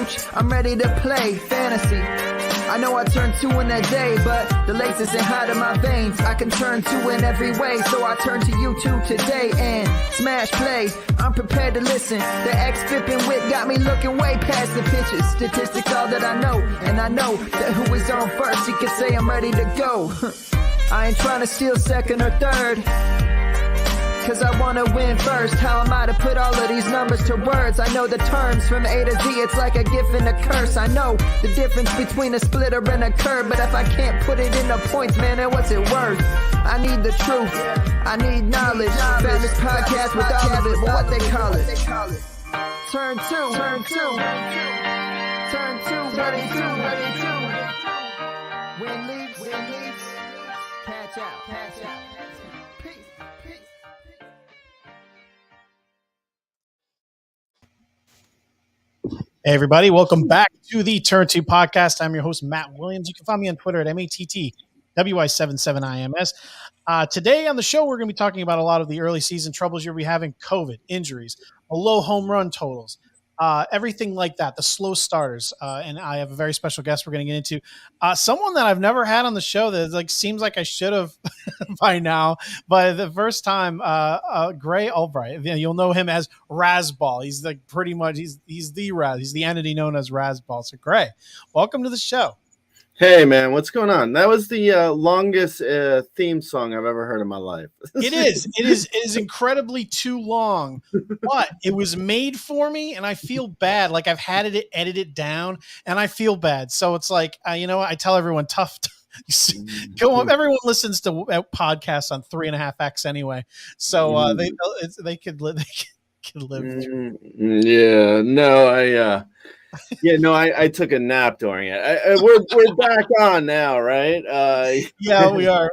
coach, I'm ready to play fantasy. I know I turned 2 in a day, but the lace isn't hot in my veins. I can turn 2 in every way, so I turn to YouTube today and smash play. I'm prepared to listen. The X-Flippin' wit got me looking way past the pitches. Statistics all that I know, and I know that who is on first, he can say I'm ready to go. I ain't trying to steal second or third, cause I wanna win first. How am I to put all of these numbers to words? I know the terms from A to Z, it's like a gift and a curse. I know the difference between a splitter and a curve, but if I can't put it into points, man, then what's it worth? I need the truth, I need knowledge. Found this podcast with all of it, but what they call it? Turn 2, turn 2, turn 2, ready 2, ready 2. Win leads, catch out. Hey, everybody. Welcome back to the Turn 2 podcast. I'm your host, Matt Williams. You can find me on Twitter at MATTWI77IMS. Today on the show, we're going to be talking about a lot of the early season troubles you'll be having, COVID, injuries, low home run totals, everything like that, the slow starters. And I have a very special guest we're going to get into. Someone that I've never had on the show that seems like I should have by now. But the first time, Grey Albright. You'll know him as Razzball. He's like pretty much he's the entity known as Razzball. So Grey, welcome to the show. Hey man, what's going on? That was the longest theme song I've ever heard in my life. It is incredibly too long, but it was made for me, and I feel bad. Like I've had it edited down, and I feel bad. So it's like I tell everyone tough. Go on. Everyone listens to podcasts on 3.5x anyway, so they could live. Yeah, no, I took a nap during it. We're back on now, right? Yeah, we are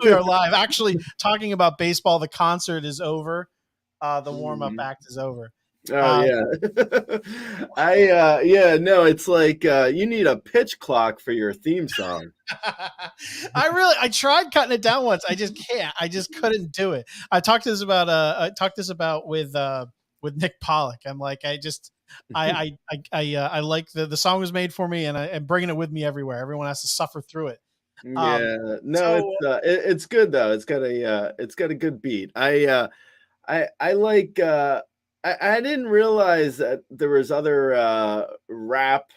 live. Actually, talking about baseball, the concert is over. The warm-up act is over. Oh yeah. It's like you need a pitch clock for your theme song. I tried cutting it down once. I just can't. I just couldn't do it. I talked this about with Nick Pollock. I'm like, I like the song was made for me, and I'm bringing it with me everywhere. Everyone has to suffer through it. It's good though. It's got a good beat. I like. I didn't realize that there was other rap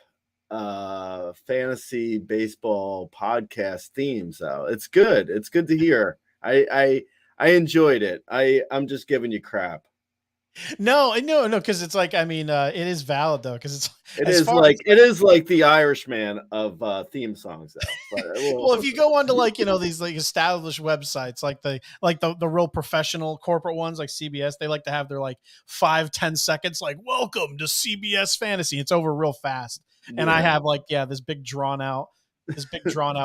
fantasy baseball podcast themes though. It's good. It's good to hear. I enjoyed it. I'm just giving you crap. No, because it's like, it is valid though, because it is like the Irishman of theme songs though. But, well, if you go on to these established websites, like the real professional corporate ones like CBS, they like to have their 5-10 seconds welcome to CBS Fantasy. It's over real fast. And I have this big drawn out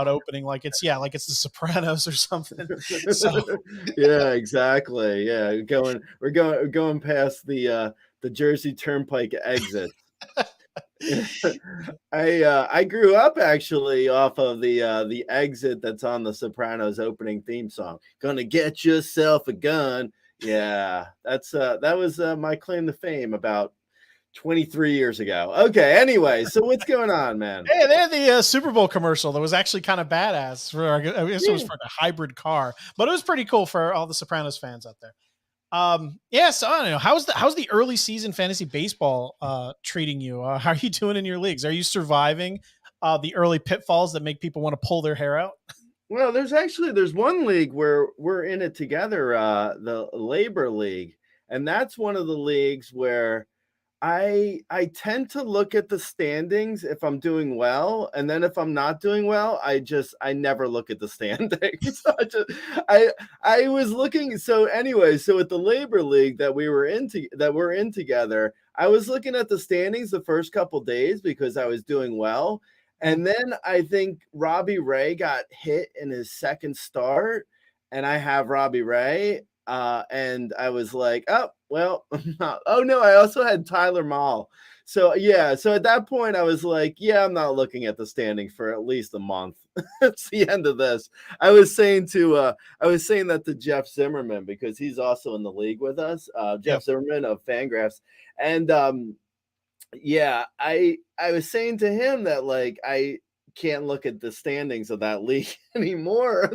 opening, like it's the Sopranos or something. So yeah, exactly. Yeah, we're going past the Jersey Turnpike exit. I grew up actually off of the exit that's on the Sopranos opening theme song. Gonna get yourself a gun. Yeah, that was my claim to fame about 23 years ago. Okay, anyway, so what's going on, man? Hey, they had the Super Bowl commercial that was actually kind of badass. I guess it was for a hybrid car, but it was pretty cool for all the Sopranos fans out there. So I don't know. How's the early season fantasy baseball treating you? How are you doing in your leagues? Are you surviving the early pitfalls that make people want to pull their hair out? Well, there's one league where we're in it together, the Labor League, and that's one of the leagues where I tend to look at the standings if I'm doing well, and then if I'm not doing well, I never look at the standings. I was looking. So anyway, so at the Labor League that we're in together, I was looking at the standings the first couple days because I was doing well, and then I think Robbie Ray got hit in his second start, and I have Robbie Ray. And I was like, oh, well, oh no, I also had Tyler Mahle. So yeah, so at that point I was like, yeah, I'm not looking at the standing for at least a month. It's the end of this. I was saying that to Jeff Zimmerman, because he's also in the league with us, Jeff Zimmerman of Fangraphs. And Yeah, I was saying to him that like I can't look at the standings of that league anymore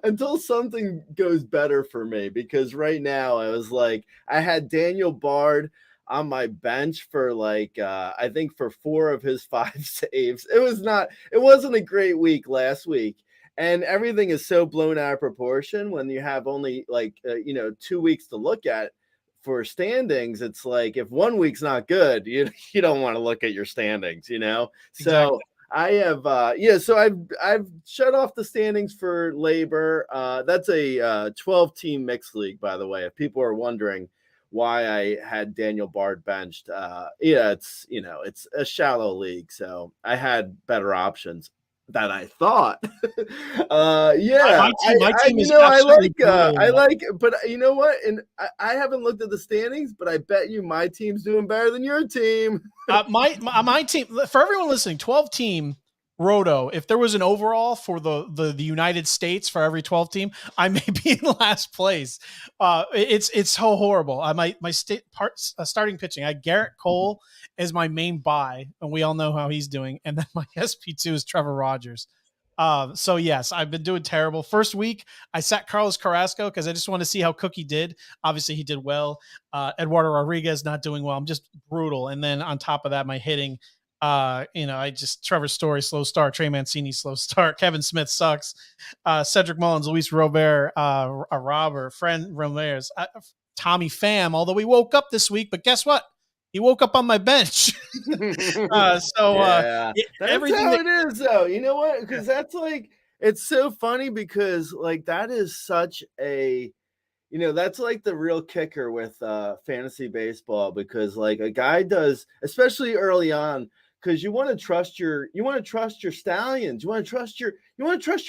until something goes better for me, because right now I was like I had Daniel Bard on my bench for like I think for 4 of his 5 saves. It wasn't a great week last week. And everything is so blown out of proportion when you have only like 2 weeks to look at for standings. It's like if one week's not good, you don't want to look at your standings, Exactly. So I have so I've shut off the standings for labor. That's a 12 team mixed league, by the way, if people are wondering why I had Daniel Bard benched. It's a shallow league, so I had better options that I thought. Yeah, My I team is absolutely brutal. I like, but you know what? And I haven't looked at the standings, but I bet you my team's doing better than your team. My team, for everyone listening, 12 team Roto. If there was an overall for the United States for every 12 team, I may be in last place. It's so horrible. My starting pitching. I Gerrit Cole is my main buy, and we all know how he's doing. And then my SP2 is Trevor Rogers. So yes, I've been doing terrible. First week, I sat Carlos Carrasco because I just want to see how Cookie did. Obviously, he did well. Eduardo Rodriguez not doing well. I'm just brutal. And then on top of that, my hitting, Trevor Story, slow start. Trey Mancini, slow start. Kevin Smith sucks. Cedric Mullins, Luis Robert, Robert, Friend Ramirez, Tommy Pham, although we woke up this week, but guess what? He woke up on my bench. Yeah, that's Everything how that, it is, though. You know what? Because that's like it's so funny because like that is such a that's like the real kicker with fantasy baseball, because like a guy does, especially early on, because you want to trust your stallions, you want to trust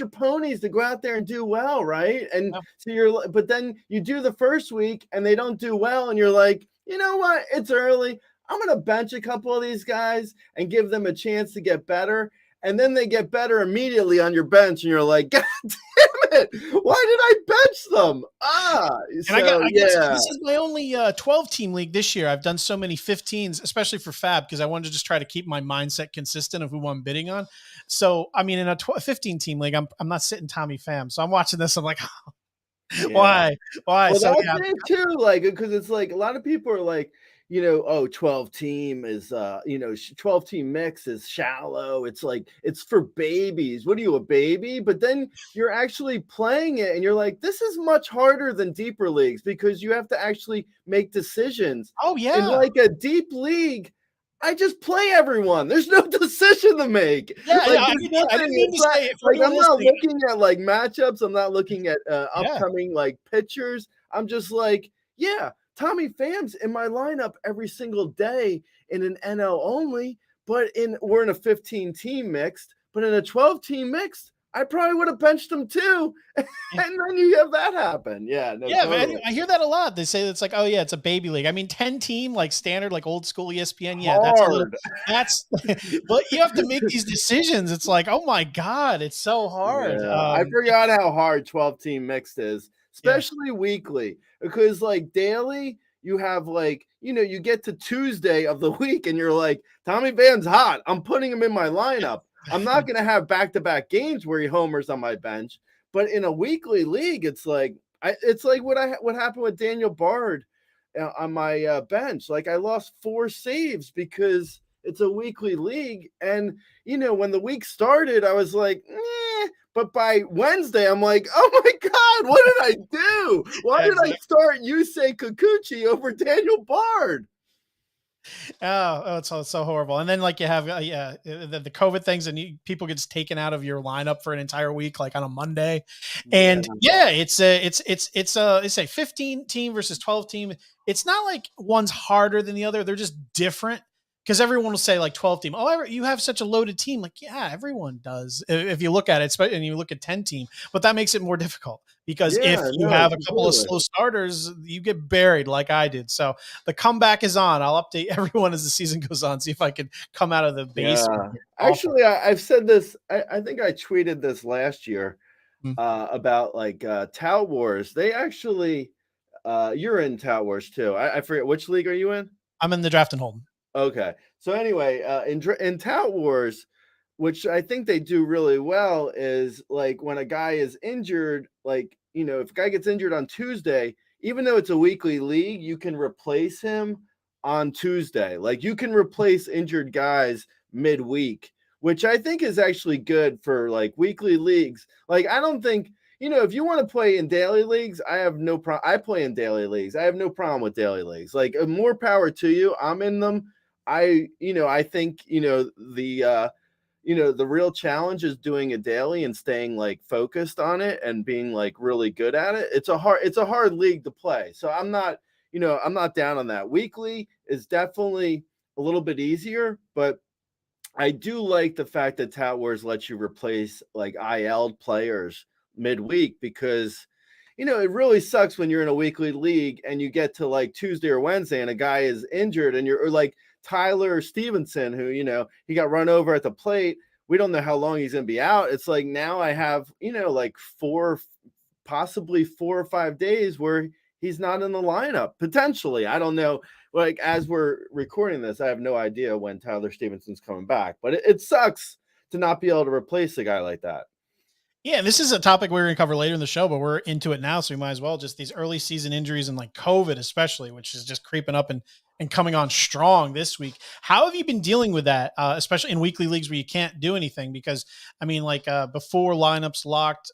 your ponies to go out there and do well, right? And so but then you do the first week and they don't do well, and you're like, you know what? It's early. I'm gonna bench a couple of these guys and give them a chance to get better. And then they get better immediately on your bench, and you're like, God damn it! Why did I bench them? This is my only 12 team league this year. I've done so many 15s, especially for Fab, because I wanted to just try to keep my mindset consistent of who I'm bidding on. So, I mean, in a 15 team league, I'm not sitting Tommy Pham. So I'm watching this. I'm like, why? Well, So that's yeah, it too. Like, because it's like a lot of people are like, 12 team is 12 team mix is shallow. It's like it's for babies. What are you, a baby? But then you're actually playing it and you're like, this is much harder than deeper leagues, because you have to actually make decisions. Oh yeah. In like a deep league, I just play everyone. There's no decision to make. Yeah, Like, I didn't mean to say it. Like, I'm not looking at like matchups. I'm not looking at upcoming like pitchers. I'm just like, yeah, Tommy Pham's in my lineup every single day in an NL only, but we're in a 15 team mixed, but in a 12 team mixed, I probably would have benched him too. And then you have that happen. Yeah. No, totally. Man, I hear that a lot. They say it's like, oh yeah, it's a baby league. I mean, 10 team, like standard, like old school ESPN. Yeah, Hard. but you have to make these decisions. It's like, oh my God, it's so hard. Yeah. I forgot how hard 12 team mixed is, especially weekly, because like daily, you have like, you get to Tuesday of the week and you're like, Tommy Pham's hot. I'm putting him in my lineup. I'm not going to have back-to-back games where he homers on my bench, but in a weekly league, it's like what happened with Daniel Bard on my bench. Like I lost 4 saves because it's a weekly league, and when the week started, I was like, but by Wednesday, I'm like, oh my God, what did I do? Why did I start Yusei Kikuchi over Daniel Bard? It's so horrible. And then like you have the COVID things, and people get taken out of your lineup for an entire week, like on a Monday. And it's a 15 team versus 12 team. It's not like one's harder than the other. They're just different. Because everyone will say like 12 team. Oh, you have such a loaded team. Like, yeah, everyone does. If you look at it, and you look at 10 team, but that makes it more difficult, because if you have a couple of slow starters, you get buried like I did. So the comeback is on. I'll update everyone as the season goes on, see if I can come out of the basement. Yeah. Actually, I've said this. I think I tweeted this last year about like Tout Wars. They actually, you're in Tout Wars too. I forget, which league are you in? I'm in the Draft and Hold. Okay. So anyway, in Tout Wars, which I think they do really well, is like when a guy is injured, like, if a guy gets injured on Tuesday, even though it's a weekly league, you can replace him on Tuesday. Like you can replace injured guys midweek, which I think is actually good for like weekly leagues. Like I don't think, if you want to play in daily leagues, I have no problem. I play in daily leagues. I have no problem with daily leagues. Like more power to you. I'm in them. I think, the real challenge is doing it daily and staying like focused on it and being like really good at it. It's a hard league to play. So I'm not down on that. Weekly is definitely a little bit easier, but I do like the fact that Tout Wars lets you replace like IL'd players midweek because it really sucks when you're in a weekly league and you get to like Tuesday or Wednesday and a guy is injured and you're like Tyler Stevenson, who, he got run over at the plate. We don't know how long he's going to be out. It's like now I have, like possibly 4 or 5 days where he's not in the lineup potentially. I don't know. Like as we're recording this, I have no idea when Tyler Stevenson's coming back, but it sucks to not be able to replace a guy like that. Yeah, this is a topic we're going to cover later in the show, but we're into it now, so we might as well. Just these early season injuries and like COVID, especially, which is just creeping up and coming on strong this week. How have you been dealing with that, especially in weekly leagues where you can't do anything? Because I mean, like before lineups locked,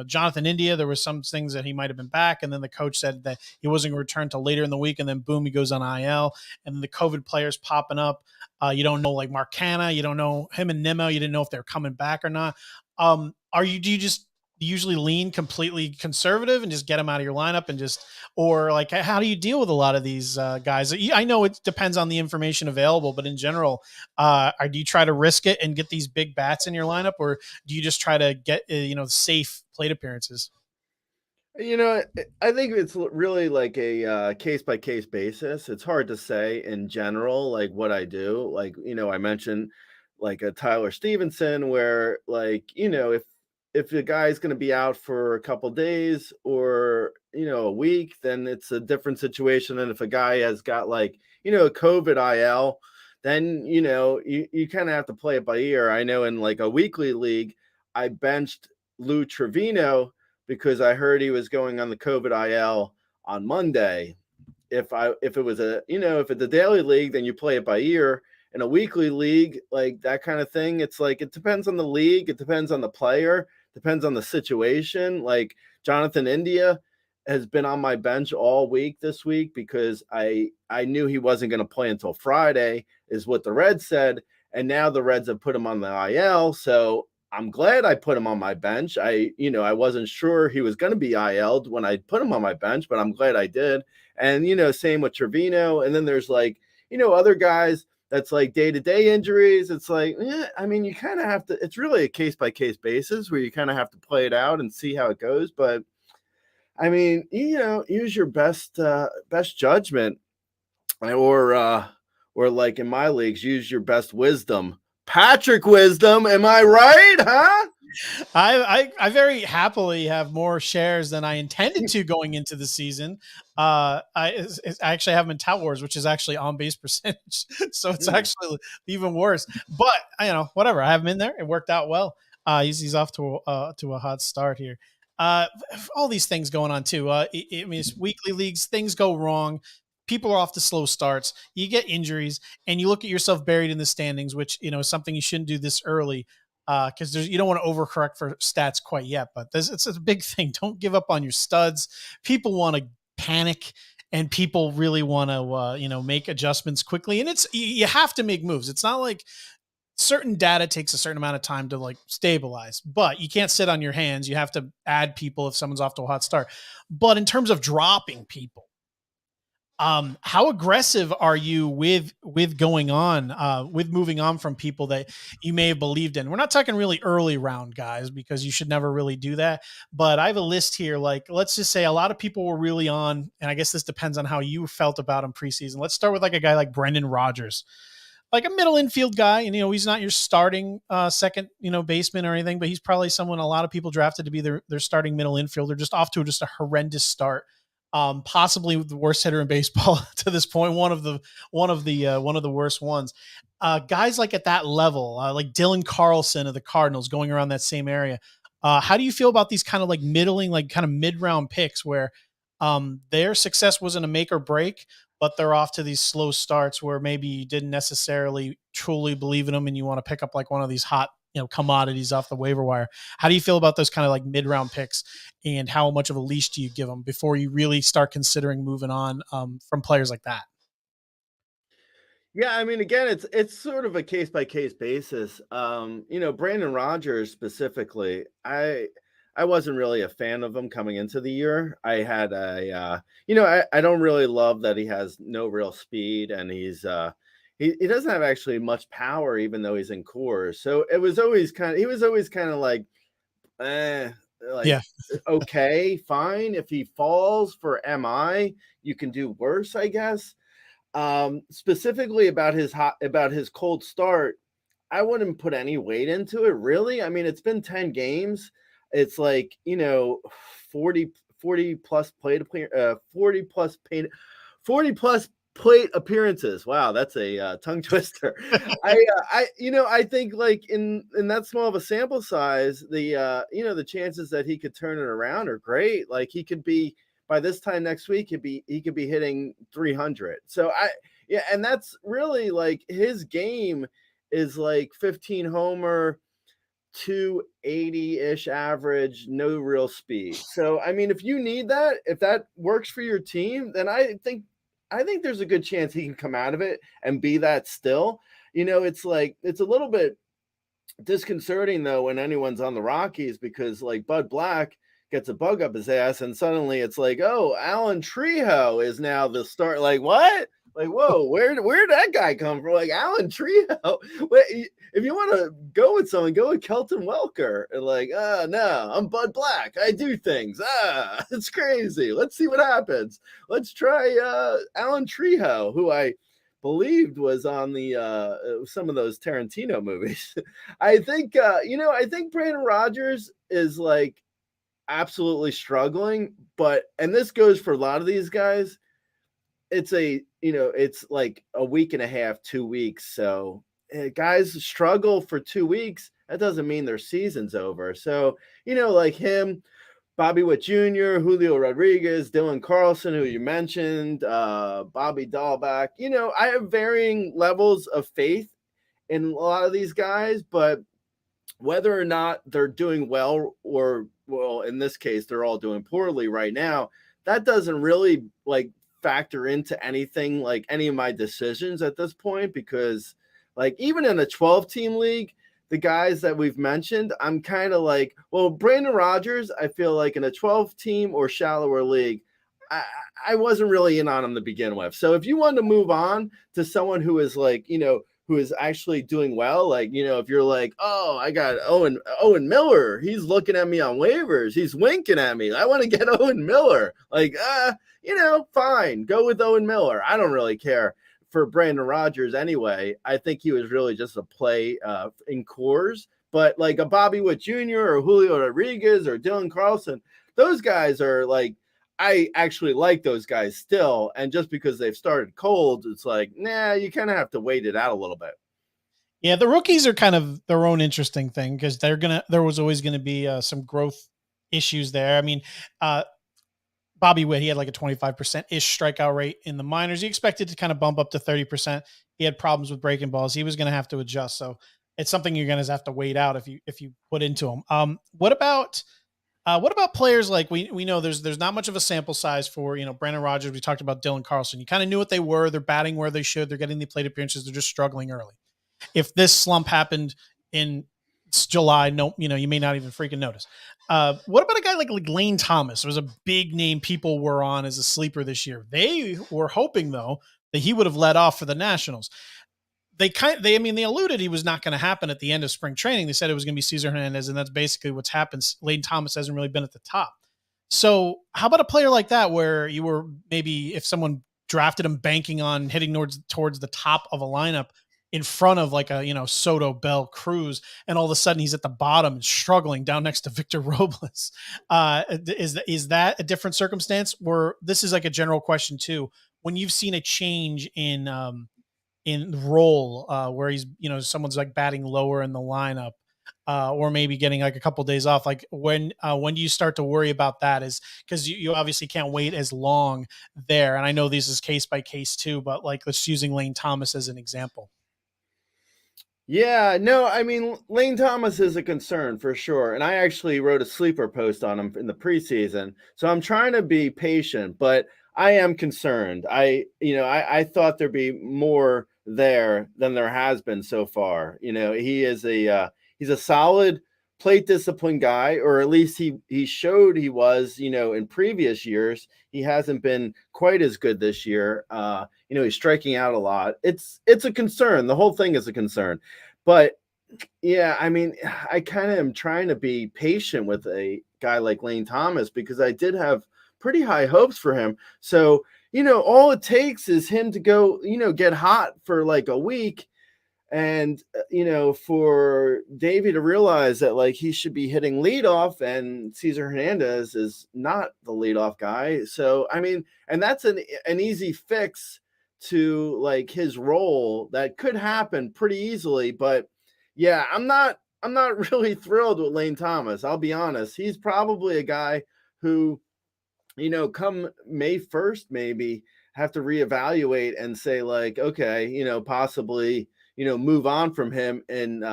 Jonathan India, there were some things that he might have been back, and then the coach said that he wasn't going to return till later in the week, and then boom, he goes on IL, and then the COVID players popping up. You don't know like Mark Canha, you don't know him and Nimmo, you didn't know if they're coming back or not. Do you just usually lean completely conservative and just get them out of your lineup and or like, how do you deal with a lot of these guys? I know it depends on the information available, but in general, do you try to risk it and get these big bats in your lineup, or do you just try to get, safe plate appearances? I think it's really like a case by case basis. It's hard to say in general, like what I do. Like, I mentioned like a Tyler Stevenson where like, if the guy's going to be out for a couple days or, a week, then it's a different situation than if a guy has got like, a COVID IL, then, you kind of have to play it by ear. I know in like a weekly league, I benched Lou Trevino because I heard he was going on the COVID IL on Monday. If it was if it's a daily league, then you play it by ear. In a weekly league, like that kind of thing, it's like, it depends on the league. It depends on the player, depends on the situation. Like Jonathan India has been on my bench all week this week because I knew he wasn't going to play until Friday is what the Reds said. And now the Reds have put him on the IL. So I'm glad I put him on my bench. I wasn't sure he was going to be IL'd when I put him on my bench, but I'm glad I did. And, same with Trevino. And then there's like, other guys that's like day-to-day injuries. It's like, I mean, you kind of have to, it's really a case-by-case basis where you kind of have to play it out and see how it goes. But I mean, use your best judgment or like in my leagues, use your best wisdom. Patrick Wisdom, am I right? Huh? I very happily have more shares than I intended to going into the season. I actually have him in Tout Wars, which is actually on base percentage, so it's actually even worse. But whatever, I have him in there. It worked out well. He's off to a hot start here. All these things going on too. I mean, it's weekly leagues. Things go wrong. People are off to slow starts. You get injuries, and you look at yourself buried in the standings, which is something you shouldn't do this early. Because you don't want to overcorrect for stats quite yet, but it's a big thing. Don't give up on your studs. People want to panic, and people really want to make adjustments quickly. And you have to make moves. It's not like certain data takes a certain amount of time to like stabilize, but you can't sit on your hands. You have to add people if someone's off to a hot start. But in terms of dropping people, how aggressive are you with going on, with moving on from people that you may have believed in? We're not talking really early round guys because you should never really do that. But I have a list here. Like, let's just say a lot of people were really on, and I guess this depends on how you felt about him preseason. Let's start with like a guy like Brendan Rodgers, like a middle infield guy. And, he's not your starting second, baseman or anything, but he's probably someone a lot of people drafted to be their starting middle infielder, just off to just a horrendous start. possibly the worst hitter in baseball to this point. One of the worst ones. Guys like at that level, like Dylan Carlson of the Cardinals going around that same area. How do you feel about these kind of like middling, like kind of mid-round picks where their success wasn't a make or break, but they're off to these slow starts where maybe you didn't necessarily truly believe in them and you want to pick up like one of these hot, commodities off the waiver wire. How do you feel about those kind of like mid-round picks, and how much of a leash do you give them before you really start considering moving on from players like that? Yeah, I mean, again, it's sort of a case by case basis. Brandon Rogers specifically, I wasn't really a fan of him coming into the year. I had I don't really love that he has no real speed, and he doesn't have actually much power, even though he's in cores. So he was always kind of like, like, Yeah. okay, fine. If he falls for MI, you can do worse, I guess. Specifically about his cold start, I wouldn't put any weight into it, really. I mean, it's been 10 games. It's like, 40 plus plate 40 plus paint 40 plus plate appearances. Wow, that's a tongue twister. I think like in that small of a sample size, the chances that he could turn it around are great. Like he could be, by this time next week, he could be hitting 300. So and that's really like his game is like 15 homer, 280-ish average, no real speed. So I mean, if you need that, if that works for your team, then I think there's a good chance he can come out of it and be that still. It's like, it's a little bit disconcerting though when anyone's on the Rockies, because like Bud Black gets a bug up his ass and suddenly it's like, oh, Alan Trejo is now the start. Like, what? Like, whoa, where did that guy come from? Like, Alan Trejo. Wait, if you want to go with someone, go with Kelton Welker. And like, no, I'm Bud Black. I do things. It's crazy. Let's see what happens. Let's try Alan Trejo, who I believed was on the some of those Tarantino movies. I think Brandon Rogers is like absolutely struggling, and this goes for a lot of these guys. It's like a week and a half, 2 weeks. So guys struggle for 2 weeks. That doesn't mean their season's over. So, like him, Bobby Witt Jr., Julio Rodriguez, Dylan Carlson, who you mentioned, Bobby Dahlback. I have varying levels of faith in a lot of these guys, but whether or not they're doing well in this case, they're all doing poorly right now, that doesn't really like factor into anything, like any of my decisions at this point, because like even in a 12-team league, the guys that we've mentioned, I'm kind of like, well, Brandon Rogers, I feel like in a 12-team or shallower league, I wasn't really in on him to begin with. So if you want to move on to someone who is like, who is actually doing well, like, if you're like, oh, I got Owen Miller, he's looking at me on waivers, he's winking at me, I want to get Owen Miller, like, fine, go with Owen Miller. I don't really care for Brandon Rogers anyway. I think he was really just a play in cores. But like a Bobby Witt Jr. or Julio Rodriguez or Dylan Carlson, those guys are like, I actually like those guys still. And just because they've started cold, it's like, nah, you kind of have to wait it out a little bit. Yeah, the rookies are kind of their own interesting thing because there was always going to be some growth issues there. I mean, Bobby Witt, he had like a 25%-ish strikeout rate in the minors. He expected to kind of bump up to 30%. He had problems with breaking balls. He was going to have to adjust. So it's something you're going to have to wait out if you put into him. What about players like we know there's not much of a sample size for, Brandon Rogers. We talked about Dylan Carlson. You kind of knew what they were. They're batting where they should. They're getting the plate appearances. They're just struggling early. If this slump happened in July, you may not even freaking notice. What about a guy like Lane Thomas? It was a big name people were on as a sleeper this year. They were hoping though that he would have led off for the Nationals. They alluded he was not going to happen at the end of spring training. They said it was going to be Cesar Hernandez, and that's basically what's happened. Lane Thomas hasn't really been at the top. So how about a player like that where you were maybe, if someone drafted him banking on hitting towards the top of a lineup, in front of like a, Soto, Bell, Cruz, and all of a sudden he's at the bottom and struggling down next to Victor Robles. Is that a different circumstance? Or this is like a general question too. When you've seen a change in role, where he's, someone's like batting lower in the lineup, or maybe getting like a couple days off. Like when do you start to worry about that? Is because you obviously can't wait as long there. And I know this is case by case too, but like let's using Lane Thomas as an example. Yeah, no, I mean, Lane Thomas is a concern for sure. And I actually wrote a sleeper post on him in the preseason. So I'm trying to be patient, but I am concerned. I thought there'd be more there than there has been so far. He is he's a solid plate discipline guy, or at least he showed he was, in previous years. He hasn't been quite as good this year. He's striking out a lot. It's a concern. The whole thing is a concern. But yeah, I mean, I kind of am trying to be patient with a guy like Lane Thomas because I did have pretty high hopes for him. So, all it takes is him to go, get hot for like a week. And, for Davey to realize that like he should be hitting leadoff, and Cesar Hernandez is not the leadoff guy. So, I mean, and that's an easy fix to like his role that could happen pretty easily. But yeah, I'm not really thrilled with Lane Thomas. I'll be honest. He's probably a guy who, come May 1st, maybe have to reevaluate and say like, okay, possibly, move on from him in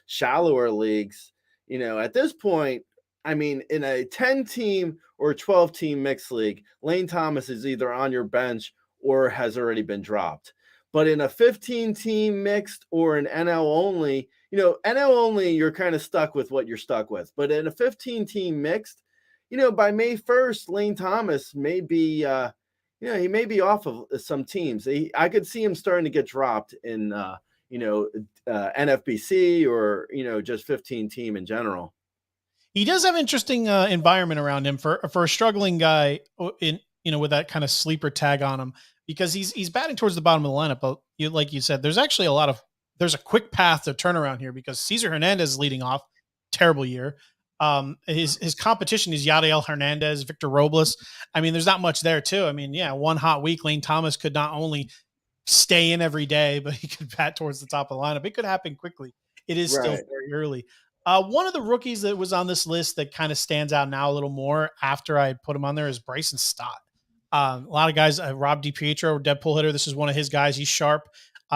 shallower leagues. At this point, I mean, in a 10-team or 12-team mixed league, Lane Thomas is either on your bench or has already been dropped. But in a 15-team mixed or an NL only, NL only, you're kind of stuck with what you're stuck with. But in a 15-team mixed, by May 1st, Lane Thomas may be, he may be off of some teams. I could see him starting to get dropped in, NFBC or, just 15-team in general. He does have interesting environment around him for a struggling guy in, with that kind of sleeper tag on him, because he's batting towards the bottom of the lineup. But like you said, there's actually there's a quick path to turn around here because Cesar Hernandez is leading off, terrible year. His competition is Yadiel Hernandez, Victor Robles. I mean, there's not much there too. I mean, yeah, one hot week, Lane Thomas could not only stay in every day, but he could bat towards the top of the lineup. It could happen quickly. It is still very early. One of the rookies that was on this list that kind of stands out now a little more after I put him on there is Bryson Stott. A lot of guys, Rob DiPietro, Deadpool hitter. This is one of his guys. He's sharp.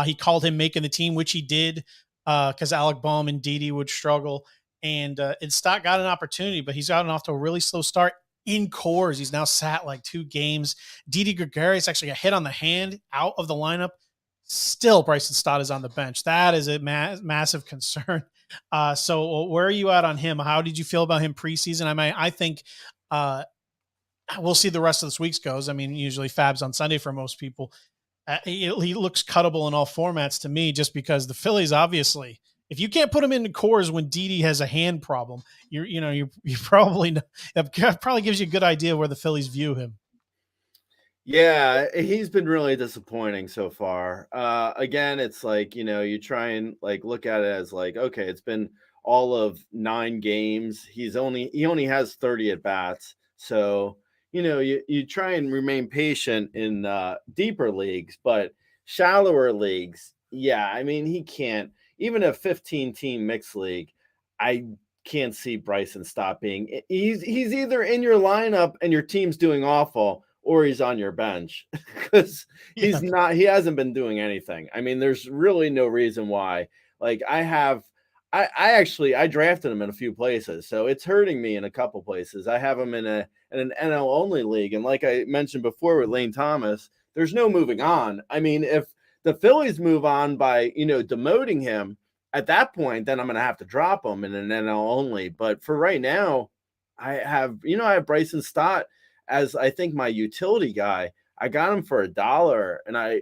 He called him making the team, which he did, because Alec Bohm and Didi would struggle. And Stott got an opportunity, but he's gotten off to a really slow start in Coors. He's now sat like 2 games. Didi Gregorius actually got hit on the hand out of the lineup. Still, Bryson Stott is on the bench. That is a massive concern. So where are you at on him? How did you feel about him preseason? I think we'll see the rest of this week's goes. I mean, usually Fab's on Sunday for most people. He looks cuttable in all formats to me, just because the Phillies, obviously, if you can't put him into Coors when Didi has a hand problem, you probably that probably gives you a good idea where the Phillies view him. Yeah, he's been really disappointing so far. Again, it's like, you try and like look at it as like, okay, it's been all of 9 games. He only has 30 at bats. So, you try and remain patient in deeper leagues, but shallower leagues, yeah, I mean, he can't. Even a 15-team mixed league, I can't see Bryson Stott being. He's either in your lineup and your team's doing awful, or he's on your bench, because he hasn't been doing anything. I mean, there's really no reason why. Like I drafted him in a few places, so it's hurting me in a couple places. I have him in an NL only league, and like I mentioned before with Lane Thomas, there's no moving on. I mean, if the Phillies move on by, demoting him, at that point, then I'm going to have to drop him in an NL only. But for right now, I have Bryson Stott as, I think, my utility guy. I got him for $1, and I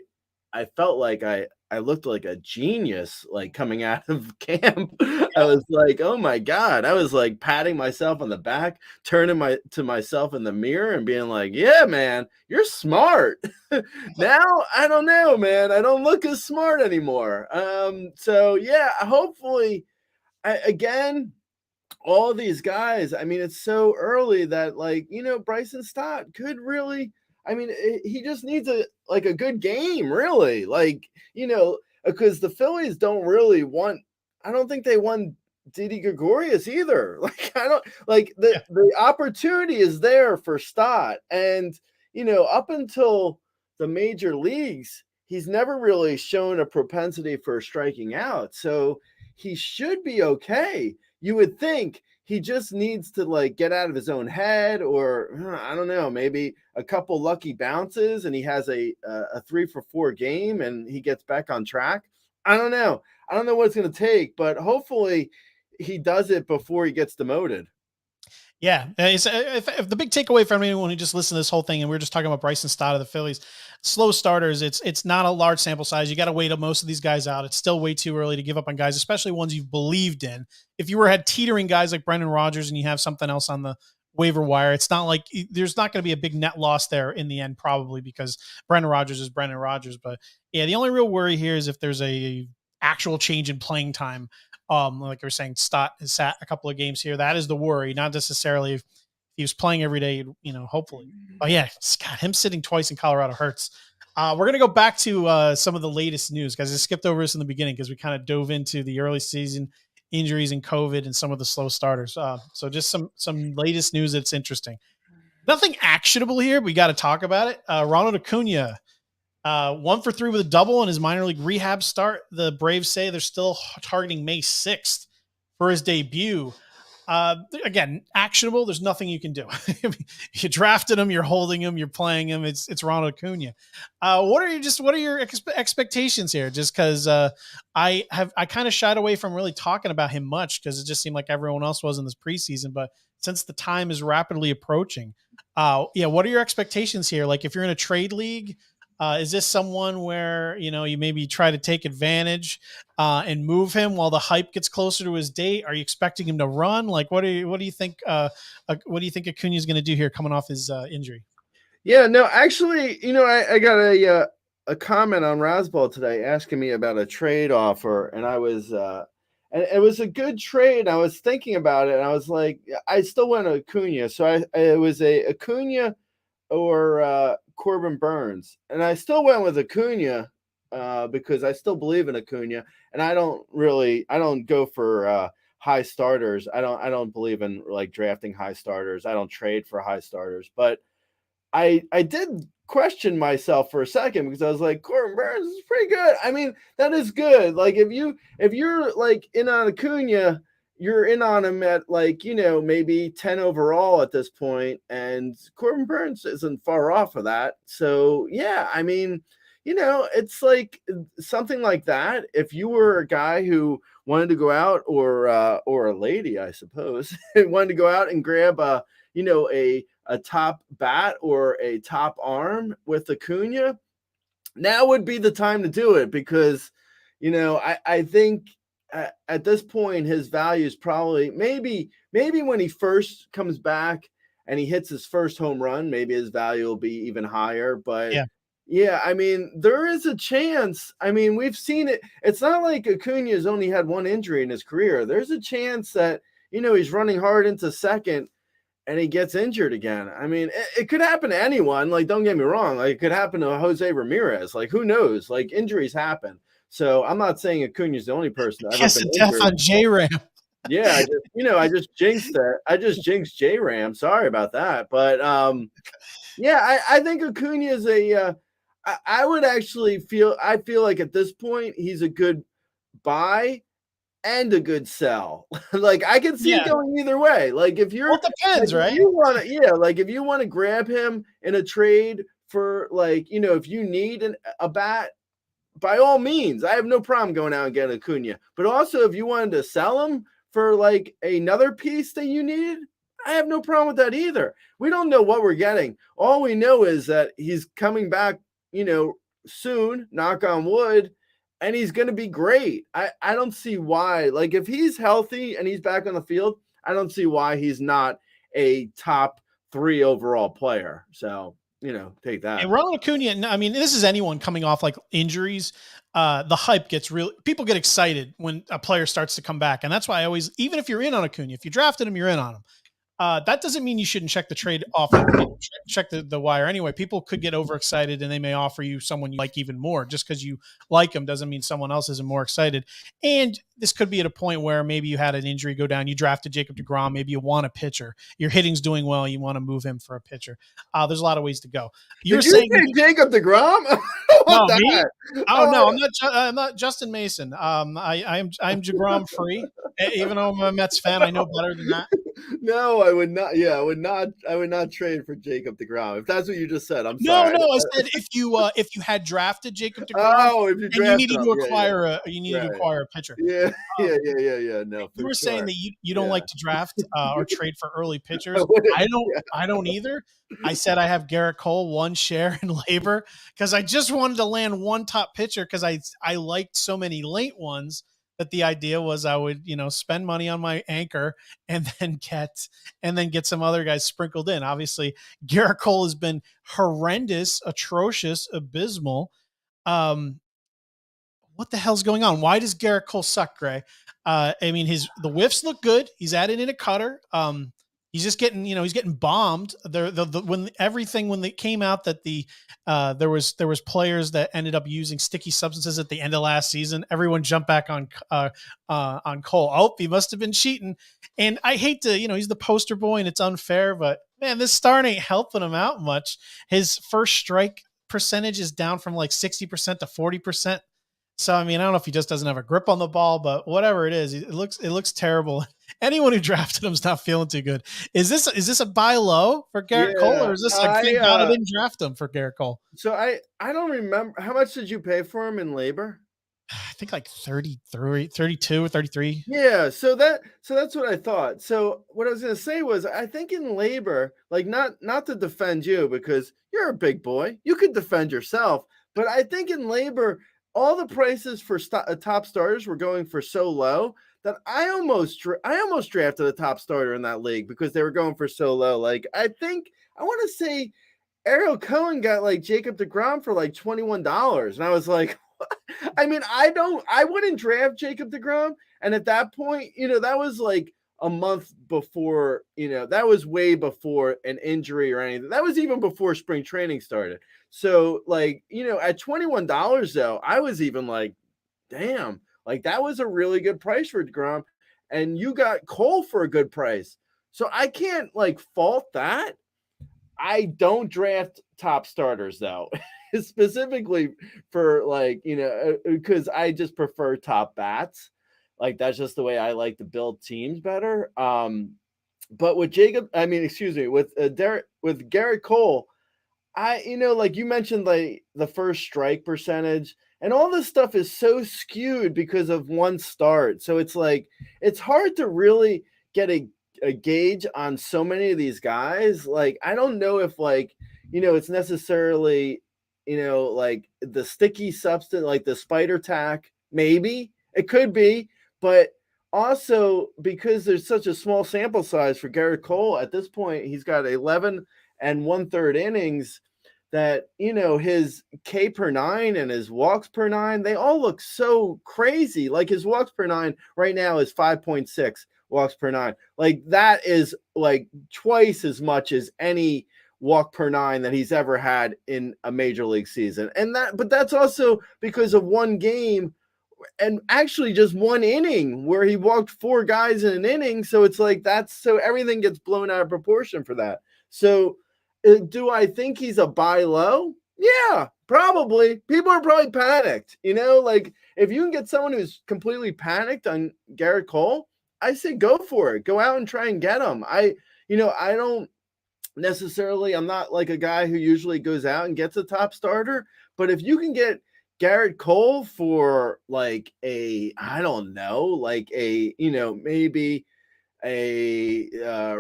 felt like I I looked like a genius, like, coming out of camp. I was like, "Oh my god." I was, like, patting myself on the back, turning to myself in the mirror and being like, "Yeah, man, you're smart." Now, I don't know, man. I don't look as smart anymore. So, yeah, hopefully again, all these guys, I mean, it's so early that, like, Bryson Stott could really, I mean, he just needs a good game, really. Like, because the Phillies don't really want, I don't think they want Didi Gregorius either. Like, I don't like Yeah. the opportunity is there for Stott. And, up until the major leagues, he's never really shown a propensity for striking out. So he should be okay. You would think he just needs to, like, get out of his own head, or I don't know, maybe a couple lucky bounces and he has a 3-for-4 game and he gets back on track. I don't know. I don't know what it's going to take, but hopefully he does it before he gets demoted. Yeah, if the big takeaway from anyone who just listened to this whole thing, and we're just talking about Bryson Stott of the Phillies, slow starters. It's not a large sample size. You got to wait most of these guys out. It's still way too early to give up on guys, especially ones you've believed in. If you had teetering guys like Brendan Rodgers and you have something else on the waiver wire, it's not like there's not going to be a big net loss there in the end, probably because Brendan Rodgers is Brendan Rodgers. But yeah, the only real worry here is if there's a actual change in playing time. Like we were saying, Stott has sat a couple of games here. That is the worry, not necessarily if he was playing every day, hopefully. Oh yeah, God, him sitting twice in Colorado hurts. We're going to go back to some of the latest news, guys. I skipped over this in the beginning because we kind of dove into the early season injuries and COVID and some of the slow starters. So just some latest news that's interesting. Nothing actionable here, but we got to talk about it. Ronald Acuna, 1 for 3 with a double in his minor league rehab start. The Braves say they're still targeting May 6th for his debut. Again, actionable. There's nothing you can do. You drafted him, you're holding him, you're playing him. It's Ronald Acuna. What are your expectations here? Just because I kind of shied away from really talking about him much because it just seemed like everyone else was in this preseason. But since the time is rapidly approaching, what are your expectations here? Like if you're in a trade league, is this someone where, you maybe try to take advantage and move him while the hype gets closer to his date? Are you expecting him to run? Like, what do you think? What do you think Acuna is going to do here coming off his injury? Yeah, no, actually, I got a comment on Razzball today asking me about a trade offer, and I was and it was a good trade. I was thinking about it, and I was like, I still went Acuna, so it was a Acuna or Corbin Burns, and I still went with Acuna because I still believe in Acuna, and I don't go for high starters. I don't believe in like drafting high starters. I don't trade for high starters, but I did question myself for a second because I was like, Corbin Burns is pretty good. I mean, that is good. Like if you're like in on Acuna, you're in on him at like, maybe 10 overall at this point, and Corbin Burns isn't far off of that. So yeah, I mean, it's like something like that. If you were a guy who wanted to go out, or a lady, I suppose, wanted to go out and grab a top bat or a top arm with Acuna, now would be the time to do it because, I think at this point his value is probably maybe when he first comes back and he hits his first home run, maybe his value will be even higher. But yeah, I mean, there is a chance. I mean, we've seen it. It's not like Acuna's only had one injury in his career. There's a chance that, he's running hard into second and he gets injured again. I mean, it could happen to anyone. Like, don't get me wrong. Like, it could happen to Jose Ramirez. Like, who knows? Like, injuries happen. So I'm not saying Acuna's the only person that ever been injured. Death on J-Ram. Yeah, I just jinxed that. I just jinxed J-Ram. Sorry about that. But yeah, I think Acuna is I would actually feel like at this point he's a good buy and a good sell. Like I can see it going either way. Like if you're, well, it depends, like, right? If you want to, like if you want to grab him in a trade for like, if you need a bat, by all means, I have no problem going out and getting Acuna. But also if you wanted to sell him for like another piece that you need, I have no problem with that either. We don't know what we're getting. All we know is that he's coming back, soon, knock on wood. and he's going to be great. I don't see why. Like, if he's healthy and he's back on the field, I don't see why he's not a top 3 overall player. So, take that. And Ronald Acuna, I mean, this is anyone coming off like injuries. The hype gets real. People get excited when a player starts to come back. And that's why I always, even if you're in on Acuna, if you drafted him, you're in on him. That doesn't mean you shouldn't check the trade offer, check the wire anyway. People could get overexcited and they may offer you someone you like even more. Just because you like them doesn't mean someone else isn't more excited. And this could be at a point where maybe you had an injury go down. You drafted Jacob deGrom. Maybe you want a pitcher. Your hitting's doing well. You want to move him for a pitcher. There's a lot of ways to go. Did you say Jacob deGrom? No, me? Oh no, I'm not Justin Mason. I'm deGrom free. Even though I'm a Mets fan, I know better than that. No, I would not. Yeah, I would not trade for Jacob deGrom. If that's what you just said, I'm sorry. No, I said if you had drafted Jacob deGrom, if you drafted you needed to acquire a pitcher. Yeah. No, you were saying that you don't like to draft or trade for early pitchers. I don't either. I said I have Gerrit Cole, 1 share in labor because I just wanted to land one top pitcher because I liked so many late ones. That the idea was I would, spend money on my anchor and then get some other guys sprinkled in. Obviously, Gerrit Cole has been horrendous, atrocious, abysmal. What the hell's going on? Why does Gerrit Cole suck, Gray? I mean, the whiffs look good. He's added in a cutter. He's just getting, he's getting bombed. When they came out that there was players that ended up using sticky substances at the end of last season, everyone jumped back on Cole. Oh, he must have been cheating. And I hate to, he's the poster boy and it's unfair, but man, this start ain't helping him out much. His first strike percentage is down from like 60% to 40%. So, I mean, I don't know if he just doesn't have a grip on the ball, but whatever it is, it looks terrible. Anyone who drafted him is not feeling too good. Is this a buy low for Gerrit Cole, or is this I didn't draft him for Gerrit Cole? So I don't remember. How much did you pay for him in labor? I think like 33, 32 or 33. Yeah, so that's what I thought. So what I was going to say was I think in labor, like not to defend you because you're a big boy. You could defend yourself, but I think in labor all the prices for top starters were going for so low that I almost drafted a top starter in that league because they were going for so low. Like I want to say Ariel Cohen got like Jacob deGrom for like $21, and I was like, I mean, I wouldn't draft Jacob deGrom, and at that point, that was like a month before, that was way before an injury or anything. That was even before spring training started. So like, at $21 though, I was even like, damn, like that was a really good price for deGrom, and you got Cole for a good price. So I can't like fault that. I don't draft top starters though, specifically for like, because I just prefer top bats. Like that's just the way I like to build teams better. But with with Gerrit Cole, like you mentioned, like the first strike percentage and all this stuff is so skewed because of one start. So it's like, it's hard to really get a gauge on so many of these guys. Like, I don't know if like, it's necessarily, like the sticky substance, like the spider tack, maybe it could be, but also because there's such a small sample size for Gerrit Cole at this point, he's got 11 1/3 innings that, his K per 9 and his walks per 9, they all look so crazy. Like his walks per 9 right now is 5.6 walks per 9. Like that is like twice as much as any walk per 9 that he's ever had in a major league season. But that's also because of one game and actually just one inning where he walked 4 guys in an inning. So it's like, so everything gets blown out of proportion for that. So do I think he's a buy low? Yeah, probably. People are probably panicked. Like if you can get someone who's completely panicked on Gerrit Cole, I say go for it. Go out and try and get him. I don't necessarily, I'm not like a guy who usually goes out and gets a top starter, but if you can get Gerrit Cole for like maybe a